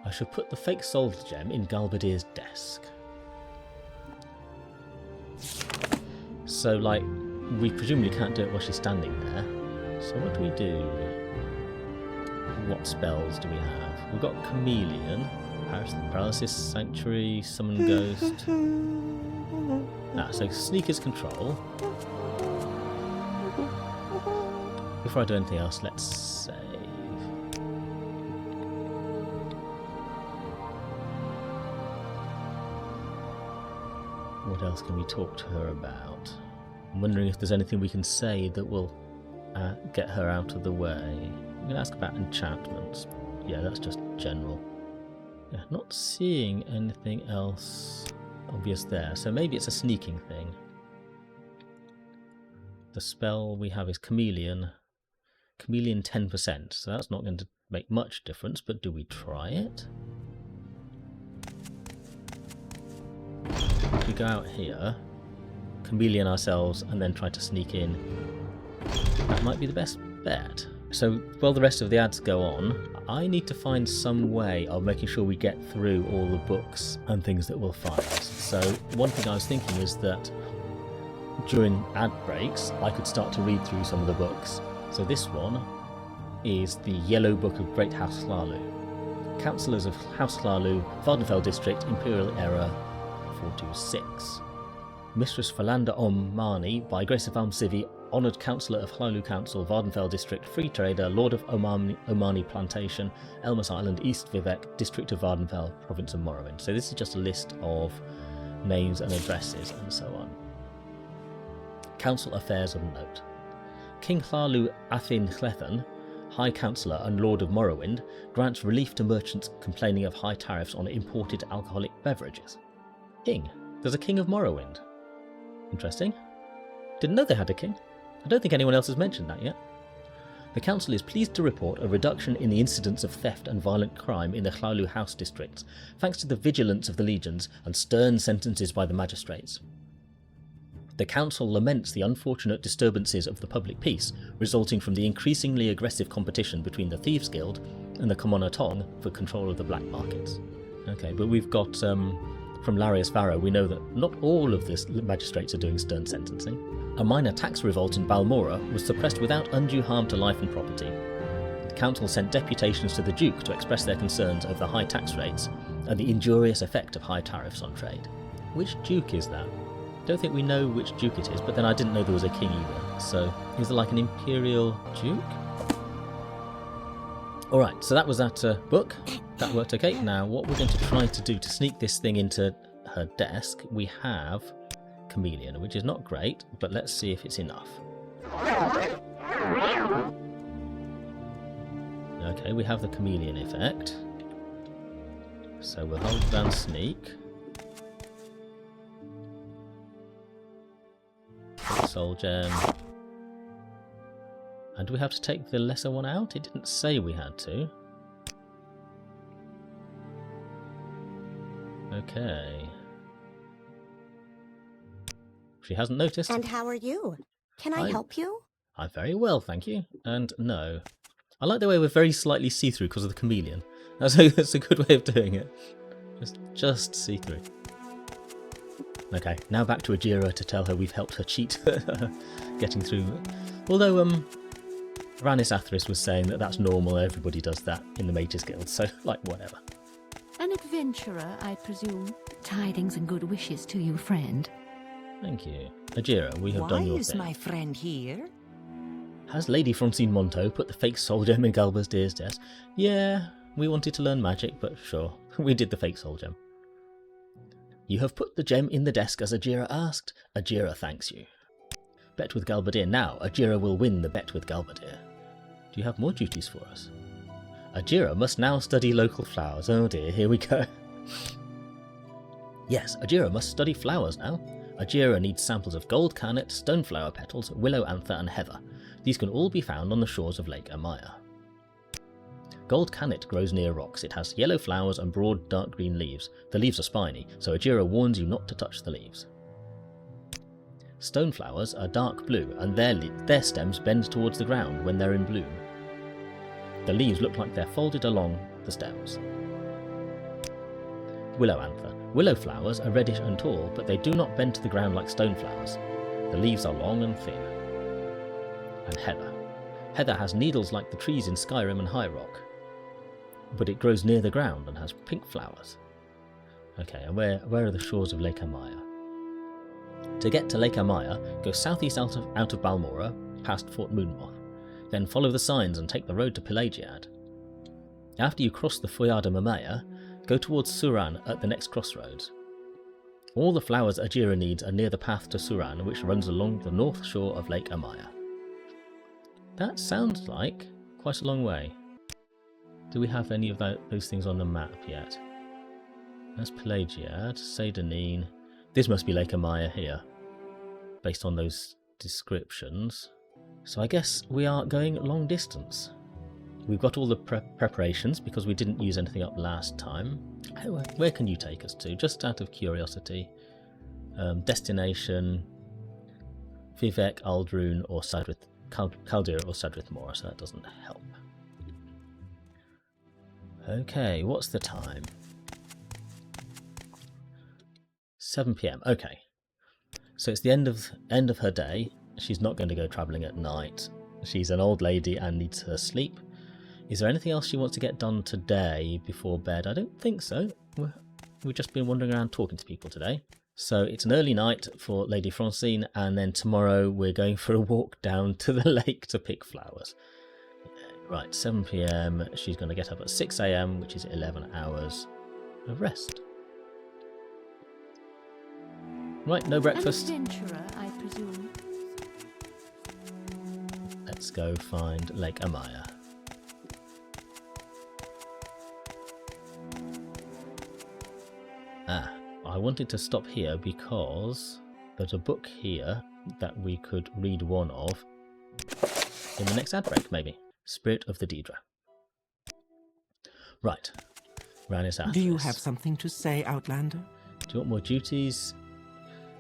I should put the fake soul gem in Galbadir's desk. So, like, we presumably can't do it while she's standing there. So what do we do? What spells do we have? We've got Chameleon, Paralysis, Sanctuary, Summon Ghost. So Sneaker's Control. Before I do anything else, let's save. What else can we talk to her about? I'm wondering if there's anything we can say that will get her out of the way. I'm going to ask about enchantments. Yeah, that's just general. Yeah, not seeing anything else obvious there. So maybe it's a sneaking thing. The spell we have is Chameleon. Chameleon 10%, so that's not going to make much difference, but do we try it? If we go out here, Chameleon ourselves, and then try to sneak in, that might be the best bet. So while the rest of the ads go on, I need to find some way of making sure we get through all the books and things that we'll find. So one thing I was thinking is that during ad breaks, I could start to read through some of the books. So this one is the Yellow Book of Great House Hlalu. Councillors of House Hlalu, Vardenfell District, Imperial Era 426. Mistress Philanda Mani, by grace of Almsivi, Honoured Councillor of Hlalu Council, Vardenfell District, Free Trader, Lord of Omani Plantation, Elmas Island, East Vivek, District of Vardenfell, Province of Morrowind. So this is just a list of names and addresses and so on. Council Affairs of Note. King Hlalu Athin Hlethan, High Councillor and Lord of Morrowind, grants relief to merchants complaining of high tariffs on imported alcoholic beverages. King. There's a King of Morrowind. Interesting. Didn't know they had a king. I don't think anyone else has mentioned that yet. The council is pleased to report a reduction in the incidence of theft and violent crime in the Hlalu House districts, thanks to the vigilance of the legions and stern sentences by the magistrates. The council laments the unfortunate disturbances of the public peace resulting from the increasingly aggressive competition between the Thieves Guild and the Commonatong for control of the black markets. Okay, but we've got, from Larrius Varro, we know that not all of the magistrates are doing stern sentencing. A minor tax revolt in Balmora was suppressed without undue harm to life and property. The council sent deputations to the Duke to express their concerns over the high tax rates and the injurious effect of high tariffs on trade. Which Duke is that? Don't think we know which Duke it is, but then I didn't know there was a king either. So, is there like an Imperial Duke? Alright, so that was that book. That worked okay. Now, what we're going to try to do to sneak this thing into her desk, we have Chameleon, which is not great, but let's see if it's enough. Okay, we have the Chameleon effect. So we'll hold down Sneak. Soul Gem. And do we have to take the lesser one out? It didn't say we had to. Okay. She hasn't noticed. And how are you? Can I help you? I'm very well, thank you. And no. I like the way we're very slightly see-through because of the chameleon. That's a good way of doing it. Just see-through. Okay, now back to Ajira to tell her we've helped her cheat getting through. Although Ranis Atheris was saying that that's normal, everybody does that in the Mages Guild, so like whatever. An adventurer, I presume. Tidings and good wishes to you, friend. Thank you. Ajira, we have done your thing. Why is my friend here? Has Lady Francine Manteau put the fake soul gem in Galbazdir's desk? Yeah, we wanted to learn magic, but sure, we did the fake soul gem. You have put the gem in the desk as Ajira asked. Ajira thanks you. Bet with Galbadir. Now, Ajira will win the bet with Galbadir. Do you have more duties for us? Ajira must now study local flowers. Oh dear, here we go. Yes, Ajira must study flowers now. Ajira needs samples of gold carnet, stoneflower petals, willow anther and heather. These can all be found on the shores of Lake Amaya. Gold carnet grows near rocks. It has yellow flowers and broad dark green leaves. The leaves are spiny, so Ajira warns you not to touch the leaves. Stoneflowers are dark blue, and their stems bend towards the ground when they're in bloom. The leaves look like they're folded along the stems. Willow anther. Willow flowers are reddish and tall, but they do not bend to the ground like stoneflowers. The leaves are long and thin. And heather. Heather has needles like the trees in Skyrim and High Rock, but it grows near the ground and has pink flowers. Okay, and where are the shores of Lake Amaya? To get to Lake Amaya, go southeast out of Balmora, past Fort Moonmoth. Then follow the signs and take the road to Pelagiad. After you cross the Foyada Mamaya, go towards Suran at the next crossroads. All the flowers Ajira needs are near the path to Suran, which runs along the north shore of Lake Amaya. That sounds like quite a long way. Do we have any of those things on the map yet? That's Pelagiad, Seydanine. This must be Lake Amaya here, based on those descriptions. So I guess we are going long distance. We've got all the preparations because we didn't use anything up last time. Where can you take us to? Just out of curiosity. Destination, Vivek, Aldrun, or Sadrith, Caldera or Sadrith Mora, so that doesn't help. Okay, what's the time? 7 PM. Okay. So it's the end of her day. She's not going to go travelling at night. She's an old lady and needs her sleep. Is there anything else she wants to get done today before bed? I don't think so. We've just been wandering around talking to people today. So it's an early night for Lady Francine, and then tomorrow we're going for a walk down to the lake to pick flowers. Right, 7 PM. She's going to get up at 6 AM, which is 11 hours of rest. Right, no breakfast. An adventurer, I presume. Let's go find Lake Amaya. I wanted to stop here because there's a book here that we could read one of in the next ad break, maybe. Spirit of the Daedra. Right. Rannis Athris. Do you have something to say, Outlander? Do you want more duties?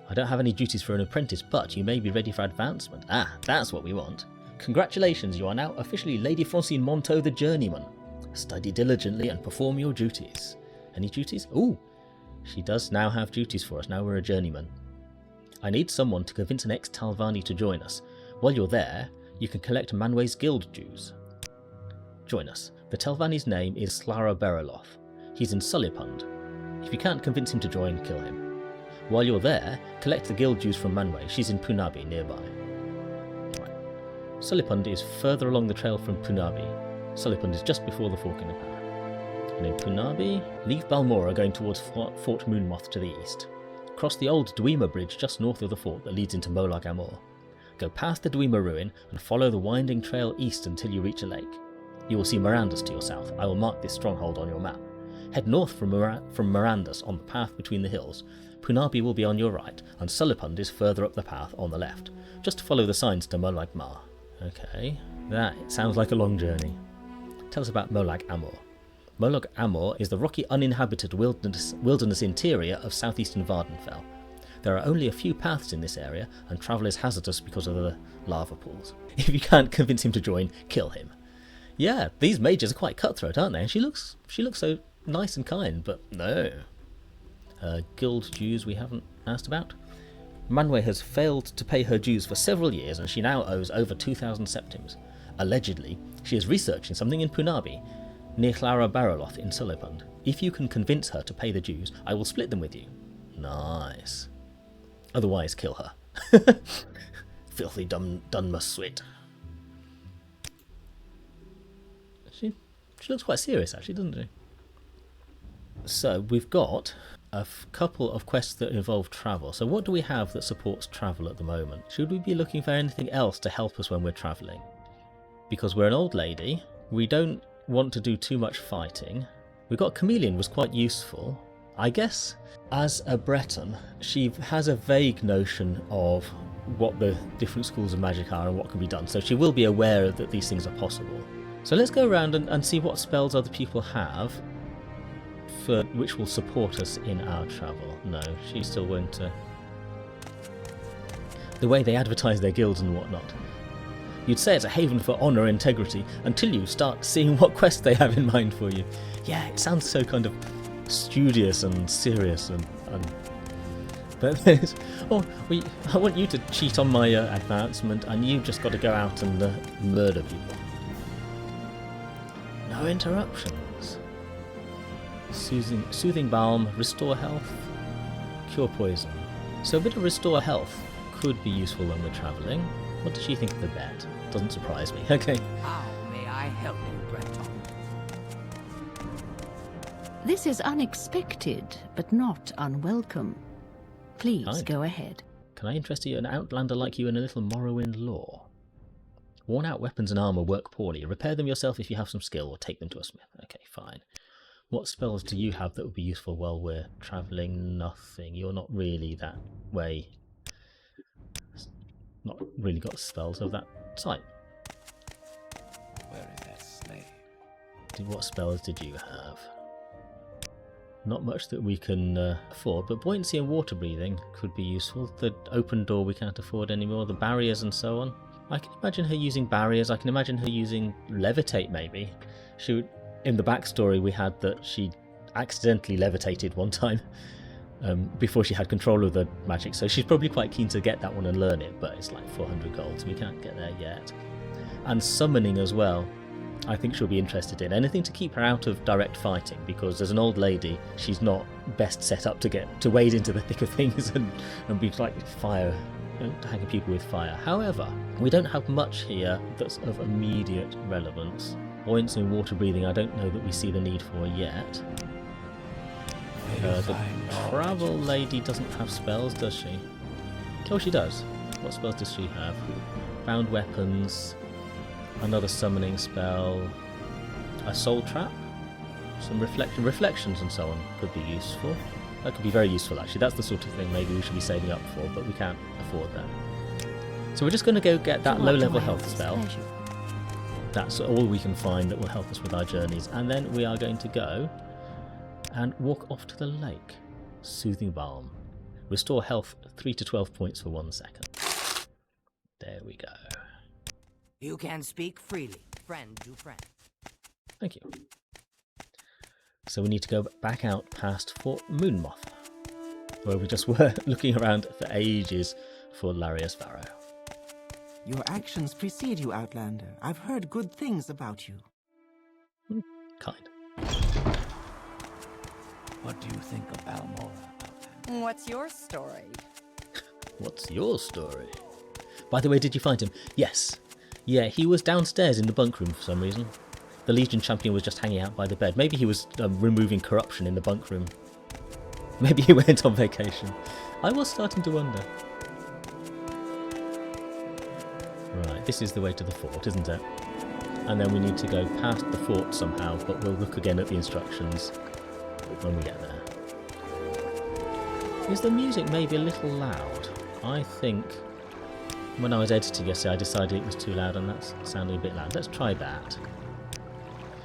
I don't have any duties for an apprentice, but you may be ready for advancement. That's what we want. Congratulations, you are now officially Lady Francine Manteau the Journeyman. Study diligently and perform your duties. Any duties? Ooh, she does now have duties for us. Now we're a journeyman. I need someone to convince an ex-Talvani to join us. While you're there, you can collect Manway's guild dues. Join us. The Talvani's name is Slara Beroloth. He's in Sullipund. If you can't convince him to join, kill him. While you're there, collect the guild dues from Manway. She's in Punabi, nearby. Right. Sullipund is further along the trail from Punabi. Sullipund is just before the fork in the path. And in Punabi, leave Balmora going towards Fort Moonmoth to the east. Cross the old Dwemer Bridge just north of the fort that leads into Molag Amor. Go past the Dwemer ruin and follow the winding trail east until you reach a lake. You will see Mirandas to your south. I will mark this stronghold on your map. Head north from Mirandas on the path between the hills. Punabi will be on your right, and Sullipund is further up the path on the left. Just follow the signs to Molag Mar. Okay, that sounds like a long journey. Tell us about Molag Amor. Molag Amor is the rocky uninhabited wilderness interior of southeastern Vardenfell. There are only a few paths in this area, and travel is hazardous because of the lava pools. If you can't convince him to join, kill him. Yeah, these mages are quite cutthroat, aren't they? And she looks so nice and kind, but no. Guild dues we haven't asked about. Manway has failed to pay her dues for several years, and she now owes over 2,000 septims. Allegedly, she is researching something in Punabi, near Clara Baroloth in Sullipund. If you can convince her to pay the dues, I will split them with you. Nice. Otherwise, kill her. Filthy Dunmaswit. She looks quite serious, actually, doesn't she? So, we've got a couple of quests that involve travel. So what do we have that supports travel at the moment? Should we be looking for anything else to help us when we're travelling? Because we're an old lady, we don't want to do too much fighting. We got Chameleon was quite useful. I guess as a Breton, she has a vague notion of what the different schools of magic are and what can be done, so she will be aware that these things are possible. So let's go around and see what spells other people have which will support us in our travel. No, she still won't. The way they advertise their guilds and whatnot. You'd say it's a haven for honour and integrity until you start seeing what quests they have in mind for you. Yeah, it sounds so kind of studious and serious and but there's, I want you to cheat on my advancement, and you've just got to go out and murder people. No interruptions. Soothing balm, restore health, cure poison. So a bit of restore health could be useful when we're travelling. What does she think of the bet? Doesn't surprise me. Okay. How may I help you, Breton? This is unexpected, but not unwelcome. Please Kind. go ahead. Can I interest an outlander like you in a little Morrowind lore? Worn out weapons and armour work poorly. Repair them yourself if you have some skill, or take them to a smith. Okay, fine. What spells do you have that would be useful while we're travelling? Nothing. You're not really that way. not really got spells of that type. Where is that slave? What spells did you have? Not much that we can afford, but buoyancy and water breathing could be useful. The open door we can't afford anymore, the barriers and so on. I can imagine her using barriers, I can imagine her using levitate maybe. In the backstory we had that she accidentally levitated one time before she had control of the magic, so she's probably quite keen to get that one and learn it, but it's like 400 gold, so we can't get there yet. And summoning as well. I think she'll be interested in anything to keep her out of direct fighting, because as an old lady she's not best set up to wade into the thick of things and be like fire, hanging people with fire. However, we don't have much here that's of immediate relevance. Buoyancy and water breathing I don't know that we see the need for yet. The travel lady doesn't have spells, does she? Oh, she does. What spells does she have? Found weapons, another summoning spell, a soul trap, some reflections and so on could be useful. That could be very useful actually. That's the sort of thing maybe we should be saving up for, but we can't afford that. So we're just going to go get that low level health spell. That's all we can find that will help us with our journeys, and then we are going to go and walk off to the lake. Soothing balm. Restore health 3 to 12 points for 1 second. There we go. You can speak freely, friend to friend. Thank you. So we need to go back out past Fort Moonmoth, where we just were looking around for ages for Larrius Varro. Your actions precede you, Outlander. I've heard good things about you. Kind. What do you think of Balmora, Outlander? What's your story? What's your story? By the way, did you find him? Yes. Yeah, he was downstairs in the bunk room for some reason. The Legion champion was just hanging out by the bed. Maybe he was removing corruption in the bunk room. Maybe he went on vacation. I was starting to wonder. Right, this is the way to the fort, isn't it? And then we need to go past the fort somehow, but we'll look again at the instructions when we get there. Is the music maybe a little loud? I think when I was editing yesterday I decided it was too loud, and that's sounding a bit loud. Let's try that.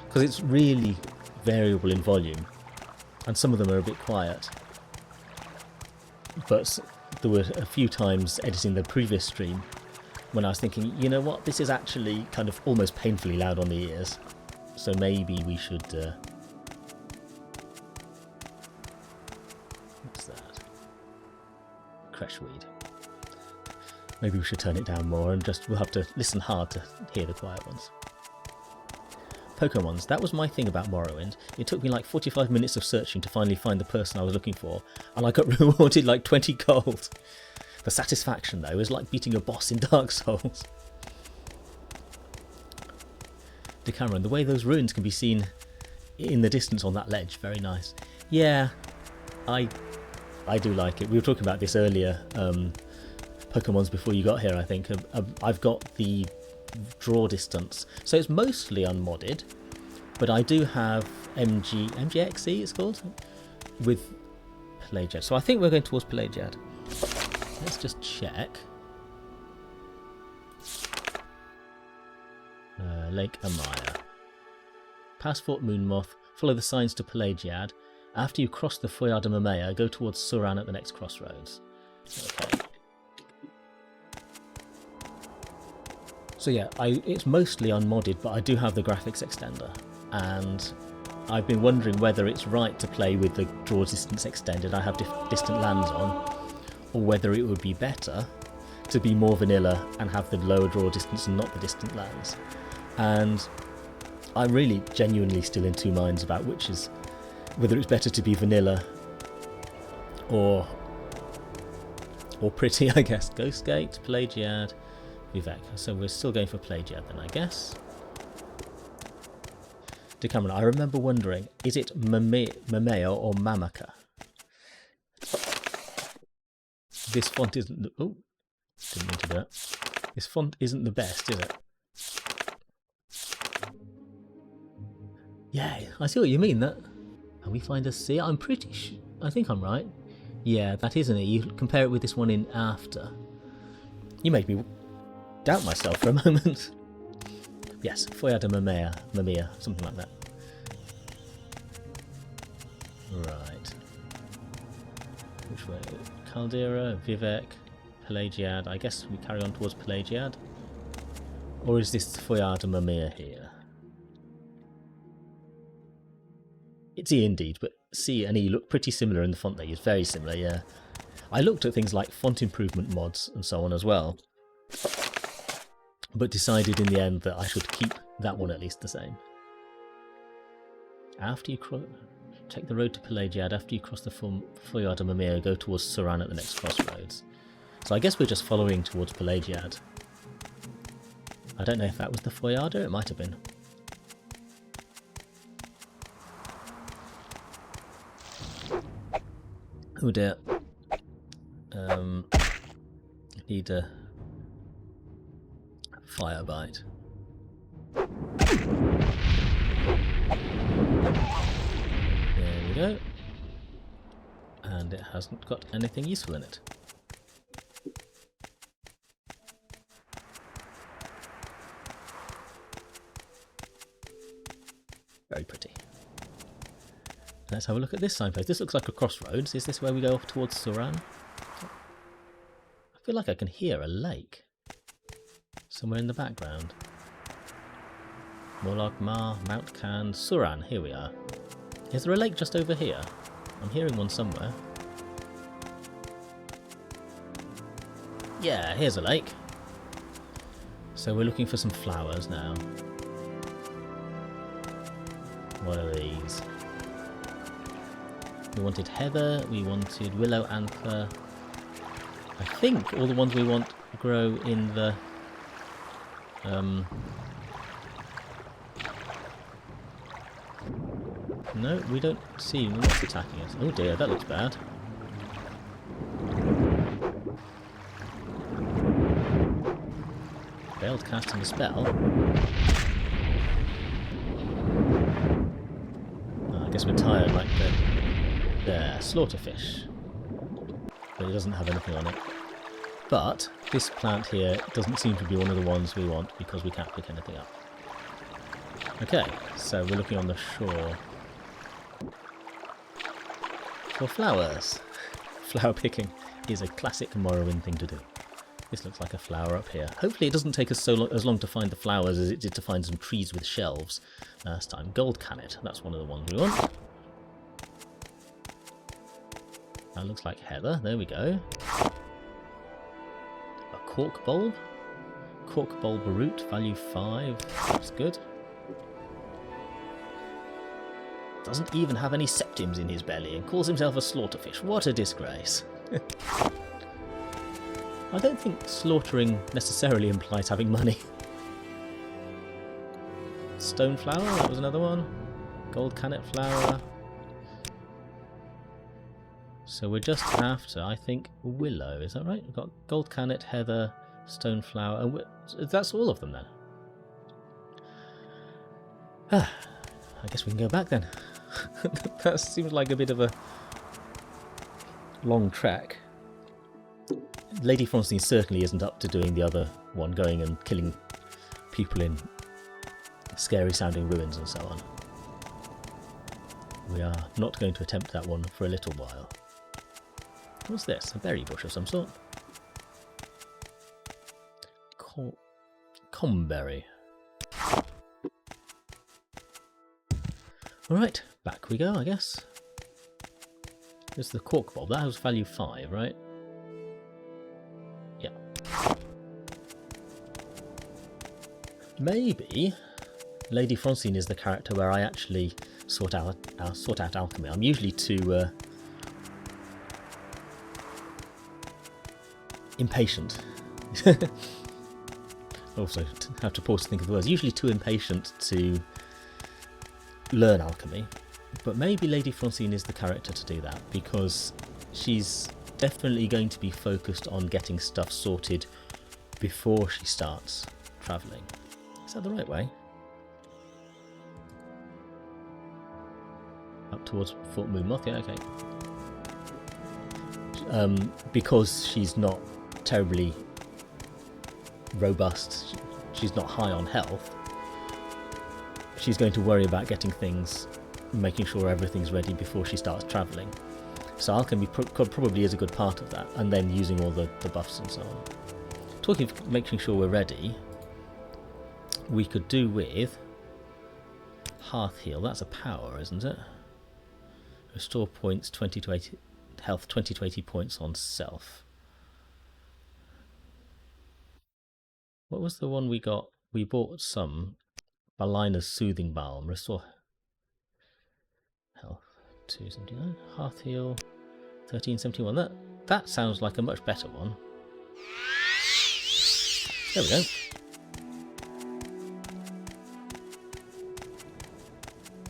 Because it's really variable in volume, and some of them are a bit quiet. But there were a few times editing the previous stream when I was thinking, you know what, this is actually kind of almost painfully loud on the ears, so maybe we should... what's that? Creshweed. Maybe we should turn it down more and we'll have to listen hard to hear the quiet ones. Pokemons, that was my thing about Morrowind. It took me like 45 minutes of searching to finally find the person I was looking for, and I got rewarded like 20 gold. The satisfaction, though, is like beating a boss in Dark Souls. Decameron, the way those ruins can be seen in the distance on that ledge, very nice. Yeah, I do like it. We were talking about this earlier, Pokemons before you got here, I think. I've got the draw distance, so it's mostly unmodded, but I do have MGXE, it's called, with Pelagiad. So I think we're going towards Pelagiad. Let's just check. Lake Amaya. Past Fort Moonmoth, follow the signs to Pelagiad. After you cross the Foyard of Mamea, go towards Suran at the next crossroads. Okay. So yeah, it's mostly unmodded, but I do have the graphics extender, and I've been wondering whether it's right to play with the draw distance extended I have distant lands on, or whether it would be better to be more vanilla and have the lower draw distance and not the distant lands. And I'm really genuinely still in two minds about whether it's better to be vanilla or pretty, I guess. Ghostgate, Pelagiad, Vivek. So we're still going for Pelagiad then, I guess. Decameron, I remember wondering, is it Mamea or Mamaka? This font isn't the... Oh, didn't mean to do that. This font isn't the best, is it? Yeah, I see what you mean. That. And we find a C. I'm pretty sure... I think I'm right. Yeah, that isn't it. You compare it with this one in After. You made me doubt myself for a moment. Yes, Foyer de Mamiya, something like that. Right. Which way? Caldera, Vivek, Pelagiad. I guess we carry on towards Pelagiad. Or is this Foyer de Mamiya here? It's E indeed, but C and E look pretty similar in the font they use. Very similar, yeah. I looked at things like font improvement mods and so on as well, but decided in the end that I should keep that one at least the same. After you take the road to Pelagiad, after you cross the Foyer de Mamiya, go towards Suran at the next crossroads. So I guess we're just following towards Pelagiad. I don't know if that was the Foyarda, it might have been. Oh dear. Need a fire bite. There we go. And it hasn't got anything useful in it. Very pretty. Let's have a look at this signpost. This looks like a crossroads. Is this where we go off towards Suran? I feel like I can hear a lake somewhere in the background. Morlock, Mar, Mount Can, Suran. Here we are. Is there a lake just over here? I'm hearing one somewhere. Yeah, here's a lake. So we're looking for some flowers now. What are these? We wanted heather, we wanted willow antler. I think all the ones we want grow in the no, we don't see what's attacking us. Oh dear, that looks bad. Failed casting a spell. Oh, I guess we're tired like there, slaughterfish. But it doesn't have anything on it. But this plant here doesn't seem to be one of the ones we want because we can't pick anything up. Okay, so we're looking on the shore for flowers. Flower picking is a classic Morrowind thing to do. This looks like a flower up here. Hopefully it doesn't take us as long to find the flowers as it did to find some trees with shelves last time. Gold Canet, that's one of the ones we want. That looks like heather, there we go. A cork bulb. Cork bulb root, value 5. That's good. Doesn't even have any septims in his belly and calls himself a slaughterfish. What a disgrace. I don't think slaughtering necessarily implies having money. Stone flower, that was another one. Gold Canet flower. So we're just after, I think, willow, is that right? We've got gold canet, heather, stone flower, and that's all of them then. I guess we can go back then. That seems like a bit of a long trek. Lady Francine certainly isn't up to doing the other one, going and killing people in scary sounding ruins and so on. We are not going to attempt that one for a little while. What's this? A berry bush of some sort? Comberry. Alright, back we go, I guess. This is the cork bulb. That has value 5, right? Yeah. Maybe Lady Francine is the character where I actually sort out alchemy. I'm usually too impatient. Also, have to pause to think of the words. Usually too impatient to learn alchemy, but maybe Lady Francine is the character to do that because she's definitely going to be focused on getting stuff sorted before she starts travelling. Is that the right way? Up towards Fort Moonmoth, yeah, okay. Because she's not terribly robust. She's not high on health. She's going to worry about getting things, making sure everything's ready before she starts travelling. So alchemy probably is a good part of that, and then using all the buffs and so on. Talking of making sure we're ready, we could do with Hearth Heal. That's a power, isn't it? Restore points 20 to 80 health, 20 to 80 points on self. What was the one we got? We bought some. Balina's Soothing Balm. Restore health 279. Hearth Heal 1371. That sounds like a much better one. There we go.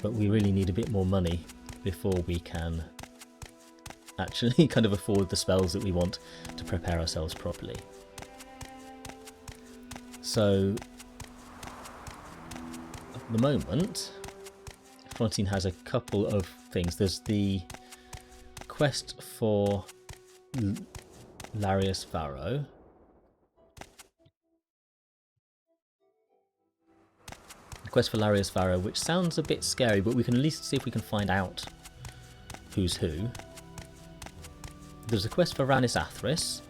But we really need a bit more money before we can actually kind of afford the spells that we want to prepare ourselves properly. So at the moment, Francine has a couple of things. There's the quest for Larrius Varro. Quest for Larrius Varro, which sounds a bit scary, but we can at least see if we can find out who's who. There's a quest for Rannis Athris,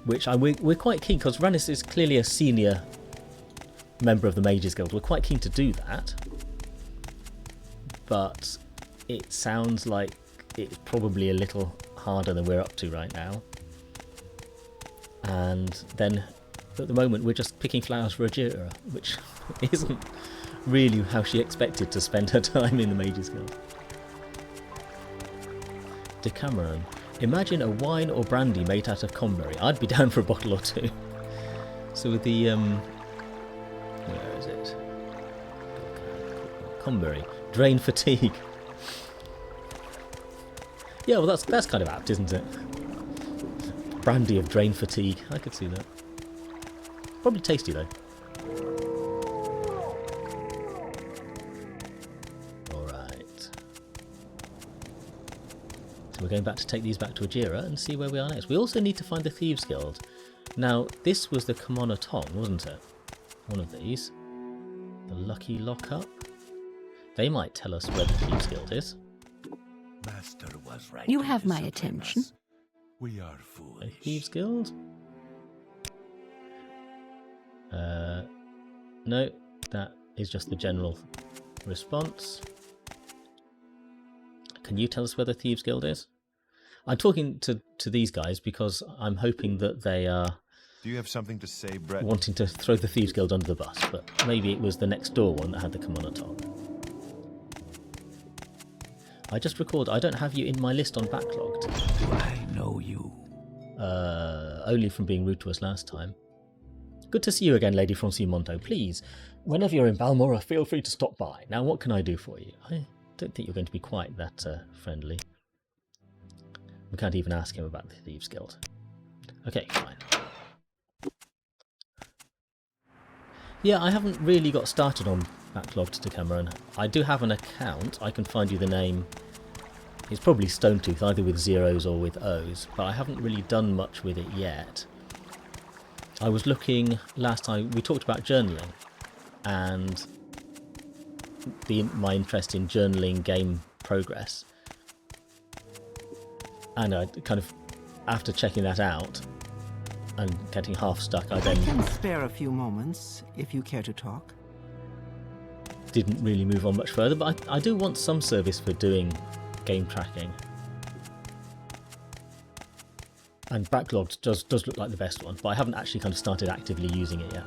which we're quite keen, because Rannis is clearly a senior member of the Mages Guild. We're quite keen to do that, but it sounds like it's probably a little harder than we're up to right now. And then at the moment we're just picking flowers for Ajira, which isn't really how she expected to spend her time in the Mages Guild. Decameron. Imagine a wine or brandy made out of Conberry. I'd be down for a bottle or two. So with the where is it? Conberry. Drain fatigue. Yeah, well that's kind of apt, isn't it? Brandy of drain fatigue. I could see that. Probably tasty though. Alright. So we're going back to take these back to Ajira and see where we are next. We also need to find the Thieves Guild. Now, this was the Kimono Tong, wasn't it? One of these. The Lucky Lockup. They might tell us where the Thieves Guild is. Master was right. You have my attention. We are A foolish. Thieves Guild? No, that is just the general response. Can you tell us where the Thieves Guild is? I'm talking to these guys because I'm hoping that they are Do you have something to say, Breton? wanting to throw the Thieves Guild under the bus, but maybe it was the next door one that had the Kimono Tong. I just recalled I don't have you in my list on Backlogged. Do I know you? Only from being rude to us last time. Good to see you again, Lady Francine Manteau. Please, whenever you're in Balmora, feel free to stop by. Now, what can I do for you? I don't think you're going to be quite that friendly. We can't even ask him about the Thieves Guild. Okay, fine. Yeah, I haven't really got started on Backlogged to Cameron. I do have an account. I can find you the name. It's probably Stonetooth, either with zeros or with O's, but I haven't really done much with it yet. I was looking last time, we talked about journaling, and my interest in journaling game progress. And I kind of, after checking that out and getting half stuck, I I then can spare a few moments if you care to talk. didn't really move on much further, but I do want some service for doing game tracking. And Backlogged does look like the best one, but I haven't actually kind of started actively using it yet.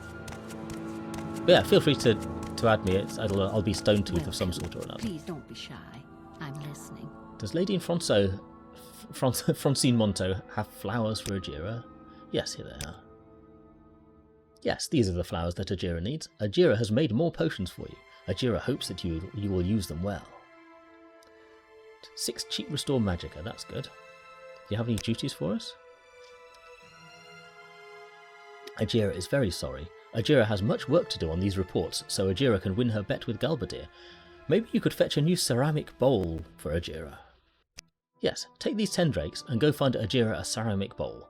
But yeah, feel free to add me. I'll be Stonetooth of some sort or another. Please don't be shy. I'm listening. Does Lady Francine Manteau have flowers for Ajira? Yes, here they are. Yes, these are the flowers that Ajira needs. Ajira has made more potions for you. Ajira hopes that you will use them well. 6 cheap restore magicka, that's good. Do you have any duties for us? Ajira is very sorry. Ajira has much work to do on these reports, so Ajira can win her bet with Galbadir. Maybe you could fetch a new ceramic bowl for Ajira. Yes, take these 10 drakes and go find Ajira a ceramic bowl.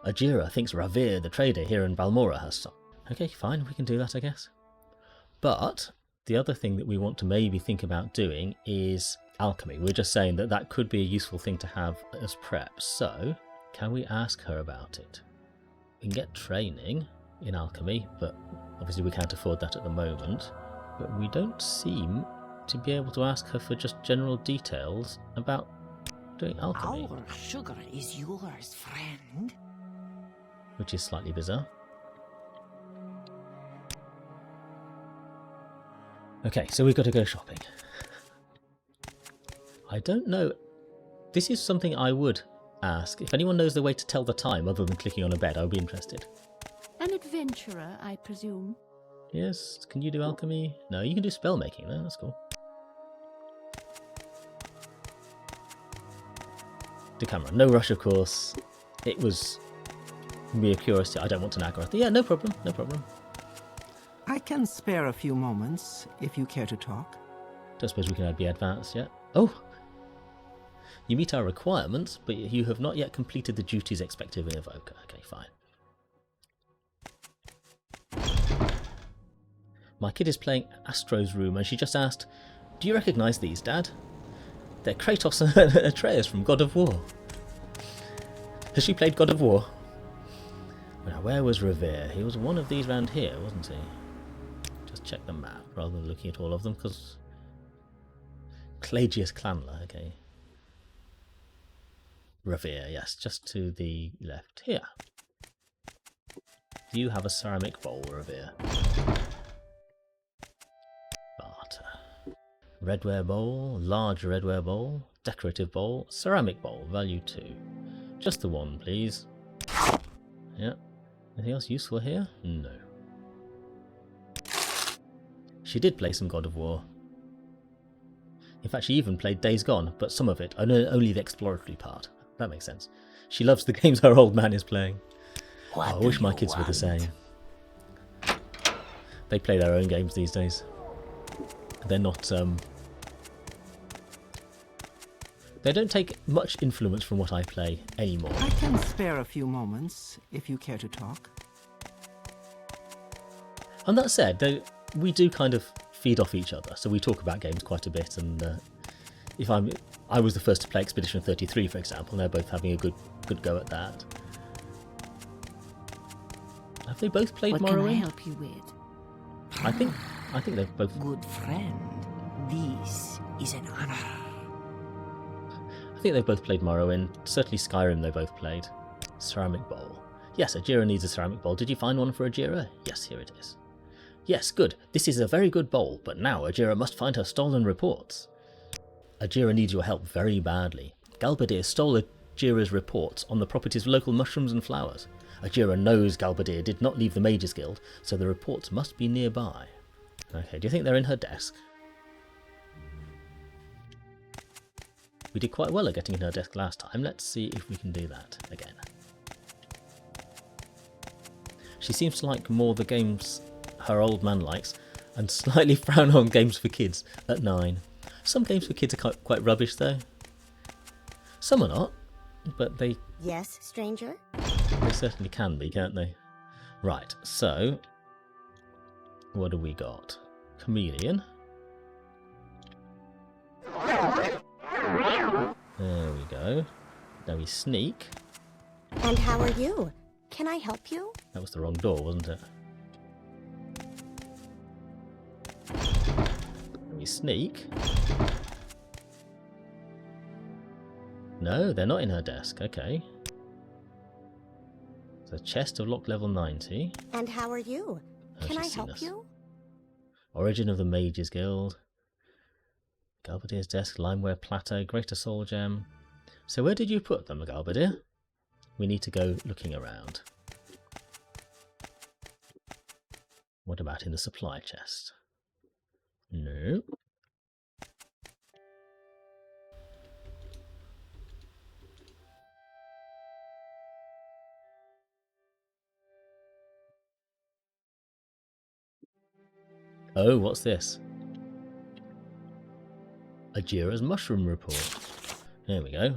Ajira thinks Ravir, the trader here in Balmora, has some. Okay, fine, we can do that, I guess. But the other thing that we want to maybe think about doing is alchemy. We're just saying that that could be a useful thing to have as prep. So, can we ask her about it? We can get training in alchemy, but obviously we can't afford that at the moment. But we don't seem to be able to ask her for just general details about doing alchemy. Our sugar is yours, friend. Which is slightly bizarre. Okay, so we've got to go shopping. I don't know. This is something I would ask. If anyone knows the way to tell the time other than clicking on a bed, I would be interested. An adventurer, I presume. Yes, can you do alchemy? No, you can do spell making though, that's cool. Decameron, no rush of course. It was mere curiosity, I don't want to nag her. Yeah, no problem, no problem. I can spare a few moments if you care to talk. Don't suppose we can be advanced yet. Oh! You meet our requirements, but you have not yet completed the duties expected of an evoker. Okay, fine. My kid is playing Astro's Room and she just asked, "Do you recognise these, Dad? They're Kratos and Atreus from God of War." Has she played God of War? Now, where was Ravir? He was one of these round here, wasn't he? Just check the map rather than looking at all of them, because Clagius Clanler, okay. Ravir, yes, just to the left here. Do you have a ceramic bowl, Ravir? Barter. Redware bowl, large redware bowl, decorative bowl, ceramic bowl, value 2. Just the one, please. Yeah. Anything else useful here? No. She did play some God of War. In fact, she even played Days Gone, but some of it, only the exploratory part. That makes sense. She loves the games her old man is playing. Oh, I wish my kids were the same. They play their own games these days. They're not, they don't take much influence from what I play anymore. I can spare a few moments if you care to talk. And that said, we do kind of feed off each other, so we talk about games quite a bit. And if I was the first to play Expedition 33, for example, and they're both having a good go at that. Have they both played Morrowind? What can I help you with? I think they've both. Good friend, this is an honor. I think they've both played Morrowind. Certainly Skyrim they both played. Ceramic bowl. Yes, Ajira needs a ceramic bowl. Did you find one for Ajira? Yes, here it is. Yes, good. This is a very good bowl, but now Ajira must find her stolen reports. Ajira needs your help very badly. Galbadir stole Ajira's reports on the property's local mushrooms and flowers. Ajira knows Galbadir did not leave the Mages Guild, so the reports must be nearby. Okay, do you think they're in her desk? We did quite well at getting in her desk last time. Let's see if we can do that again. She seems to like more the games her old man likes, and slightly frown on games for kids at 9. Some games for kids are quite rubbish though. Some are not, but they Yes, stranger? certainly can be, can't they? Right, so what do we got? Chameleon. There we go. Now we sneak. And how are you? Can I help you? That was the wrong door, wasn't it? Now we sneak. No, they're not in her desk. Okay. There's a chest of lock level 90. And how are you? Oh, Can I she's seen help us. you? Origin of the Mages Guild. Galbadir's desk, Limeware Plateau, Greater Soul Gem. So where did you put them, Galbadir? We need to go looking around. What about in the supply chest? No. Oh, what's this? Ajira's Mushroom Report. There we go.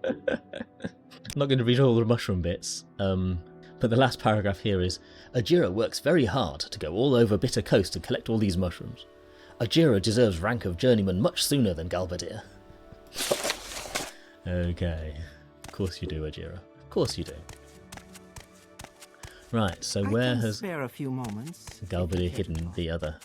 I'm not going to read all the mushroom bits, but the last paragraph here is, Ajira works very hard to go all over Bitter Coast and collect all these mushrooms. Ajira deserves rank of journeyman much sooner than Galbadir. Okay. Of course you do, Ajira. Of course you do. Right, so where has spare a few moments Galbadir hidden the other?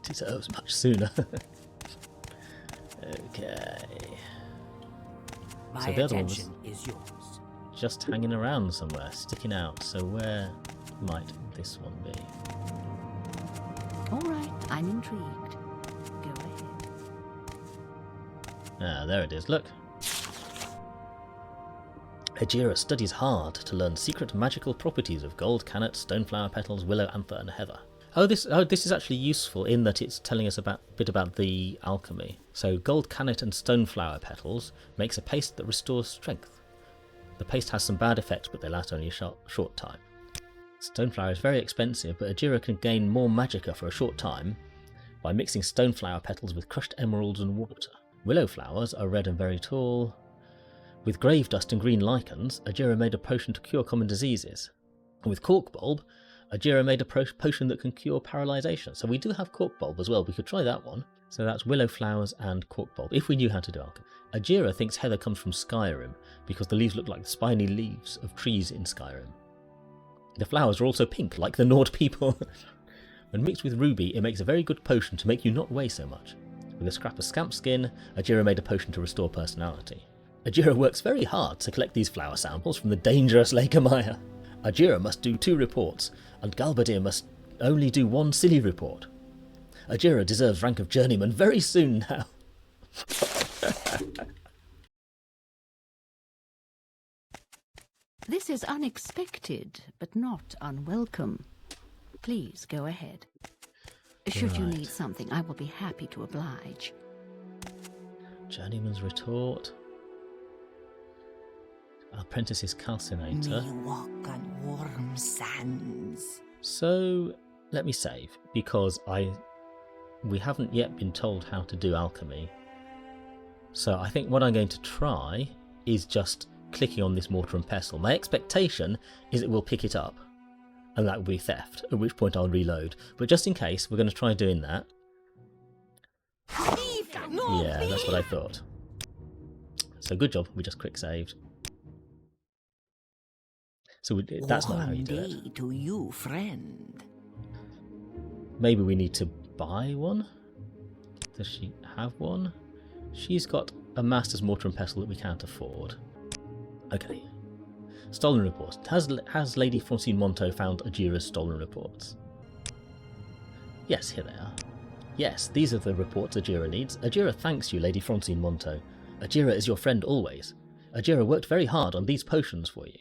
Deserves much sooner. Okay. My So the other one attention is yours. just hanging around somewhere, sticking out. So where might this one be? All right, I'm intrigued. Go ahead. Ah, there it is, look. Ajira studies hard to learn secret magical properties of gold cannet, stoneflower petals, willow anther and heather. Oh, this is actually useful in that it's telling us a bit about the alchemy. So gold cannet and stoneflower petals makes a paste that restores strength. The paste has some bad effects, but they last only a short time. Stoneflower is very expensive, but Ajira can gain more magicka for a short time by mixing stoneflower petals with crushed emeralds and water. Willow flowers are red and very tall. With grave dust and green lichens, Ajira made a potion to cure common diseases. And with cork bulb, Ajira made a potion that can cure paralysation. So we do have cork bulb as well. We could try that one. So that's willow flowers and cork bulb, if we knew how to do alchemy. Ajira thinks heather comes from Skyrim because the leaves look like the spiny leaves of trees in Skyrim. The flowers are also pink, like the Nord people. When mixed with ruby, it makes a very good potion to make you not weigh so much. With a scrap of scamp skin, Ajira made a potion to restore personality. Ajira works very hard to collect these flower samples from the dangerous Lake Amaya. Ajira must do 2 reports, and Galbadir must only do 1 silly report. Ajira deserves rank of journeyman very soon now. This is unexpected, but not unwelcome. Please go ahead. Should you need something, I will be happy to oblige. Journeyman's retort. Apprentice's calcinator. Me walk on warm sands. So let me save, because we haven't yet been told how to do alchemy. So I think what I'm going to try is just clicking on this mortar and pestle. My expectation is it will pick it up, and that will be theft, at which point I'll reload. But just in case, we're going to try doing that. Yeah, that's what I thought. So good job, we just quick saved. So that's not how you do it. To you, friend. Maybe we need to buy one? Does she have one? She's got a master's mortar and pestle that we can't afford. Okay. Stolen reports. Has Lady Francine Manteau found Ajira's stolen reports? Yes, here they are. Yes, these are the reports Ajira needs. Ajira thanks you, Lady Francine Manteau. Ajira is your friend always. Ajira worked very hard on these potions for you.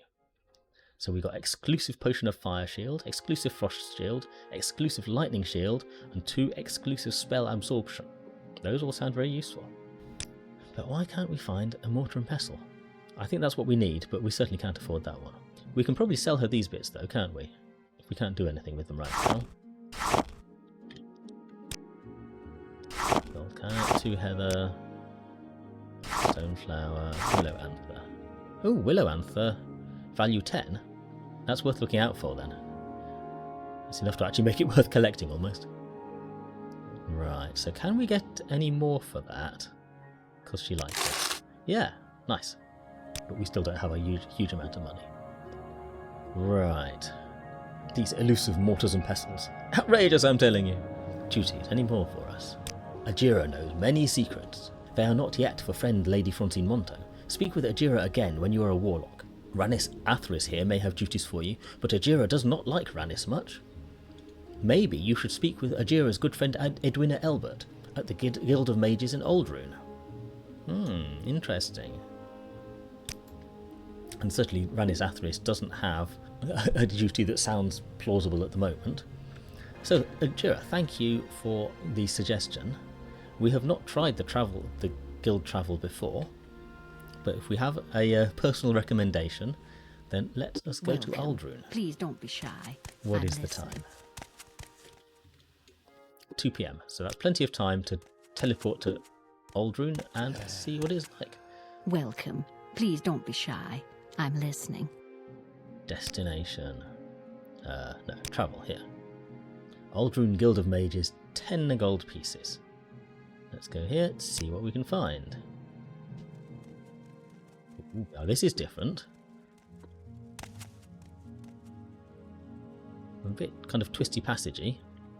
So we got exclusive potion of fire shield, exclusive frost shield, exclusive lightning shield, and 2 exclusive spell absorption. Those all sound very useful. But why can't we find a mortar and pestle? I think that's what we need, but we certainly can't afford that one. We can probably sell her these bits though, can't we? If we can't do anything with them right now. Gold cannet, 2 heather, stoneflower, willow anther. Oh, willow anther, value 10. That's worth looking out for then. It's enough to actually make it worth collecting almost. Right, so can we get any more for that? Because she likes it. Yeah, nice. But we still don't have a huge amount of money. Right. These elusive mortars and pestles. Outrageous, I'm telling you. Duties, any more for us? Ajira knows many secrets. They are not yet for friend Lady Francine Manteau. Speak with Ajira again when you are a warlock. Rannis Atheris here may have duties for you, but Ajira does not like Rannis much. Maybe you should speak with Ajira's good friend Edwina Elbert at the Guild of Mages in Oldrune. Interesting. And certainly Rannis Atheris doesn't have a duty that sounds plausible at the moment. So, Ajira, thank you for the suggestion. We have not tried the guild travel before, but if we have a personal recommendation, then let us go to Oldrune. Please don't be shy. What is the time? 2 PM. So that's plenty of time to teleport to Aldrune and see what it's like. Welcome. Please don't be shy. I'm listening. Destination. No, travel here. Aldrune Guild of Mages, 10 gold pieces. Let's go here, see what we can find. Ooh, now this is different. A bit kind of twisty passagey.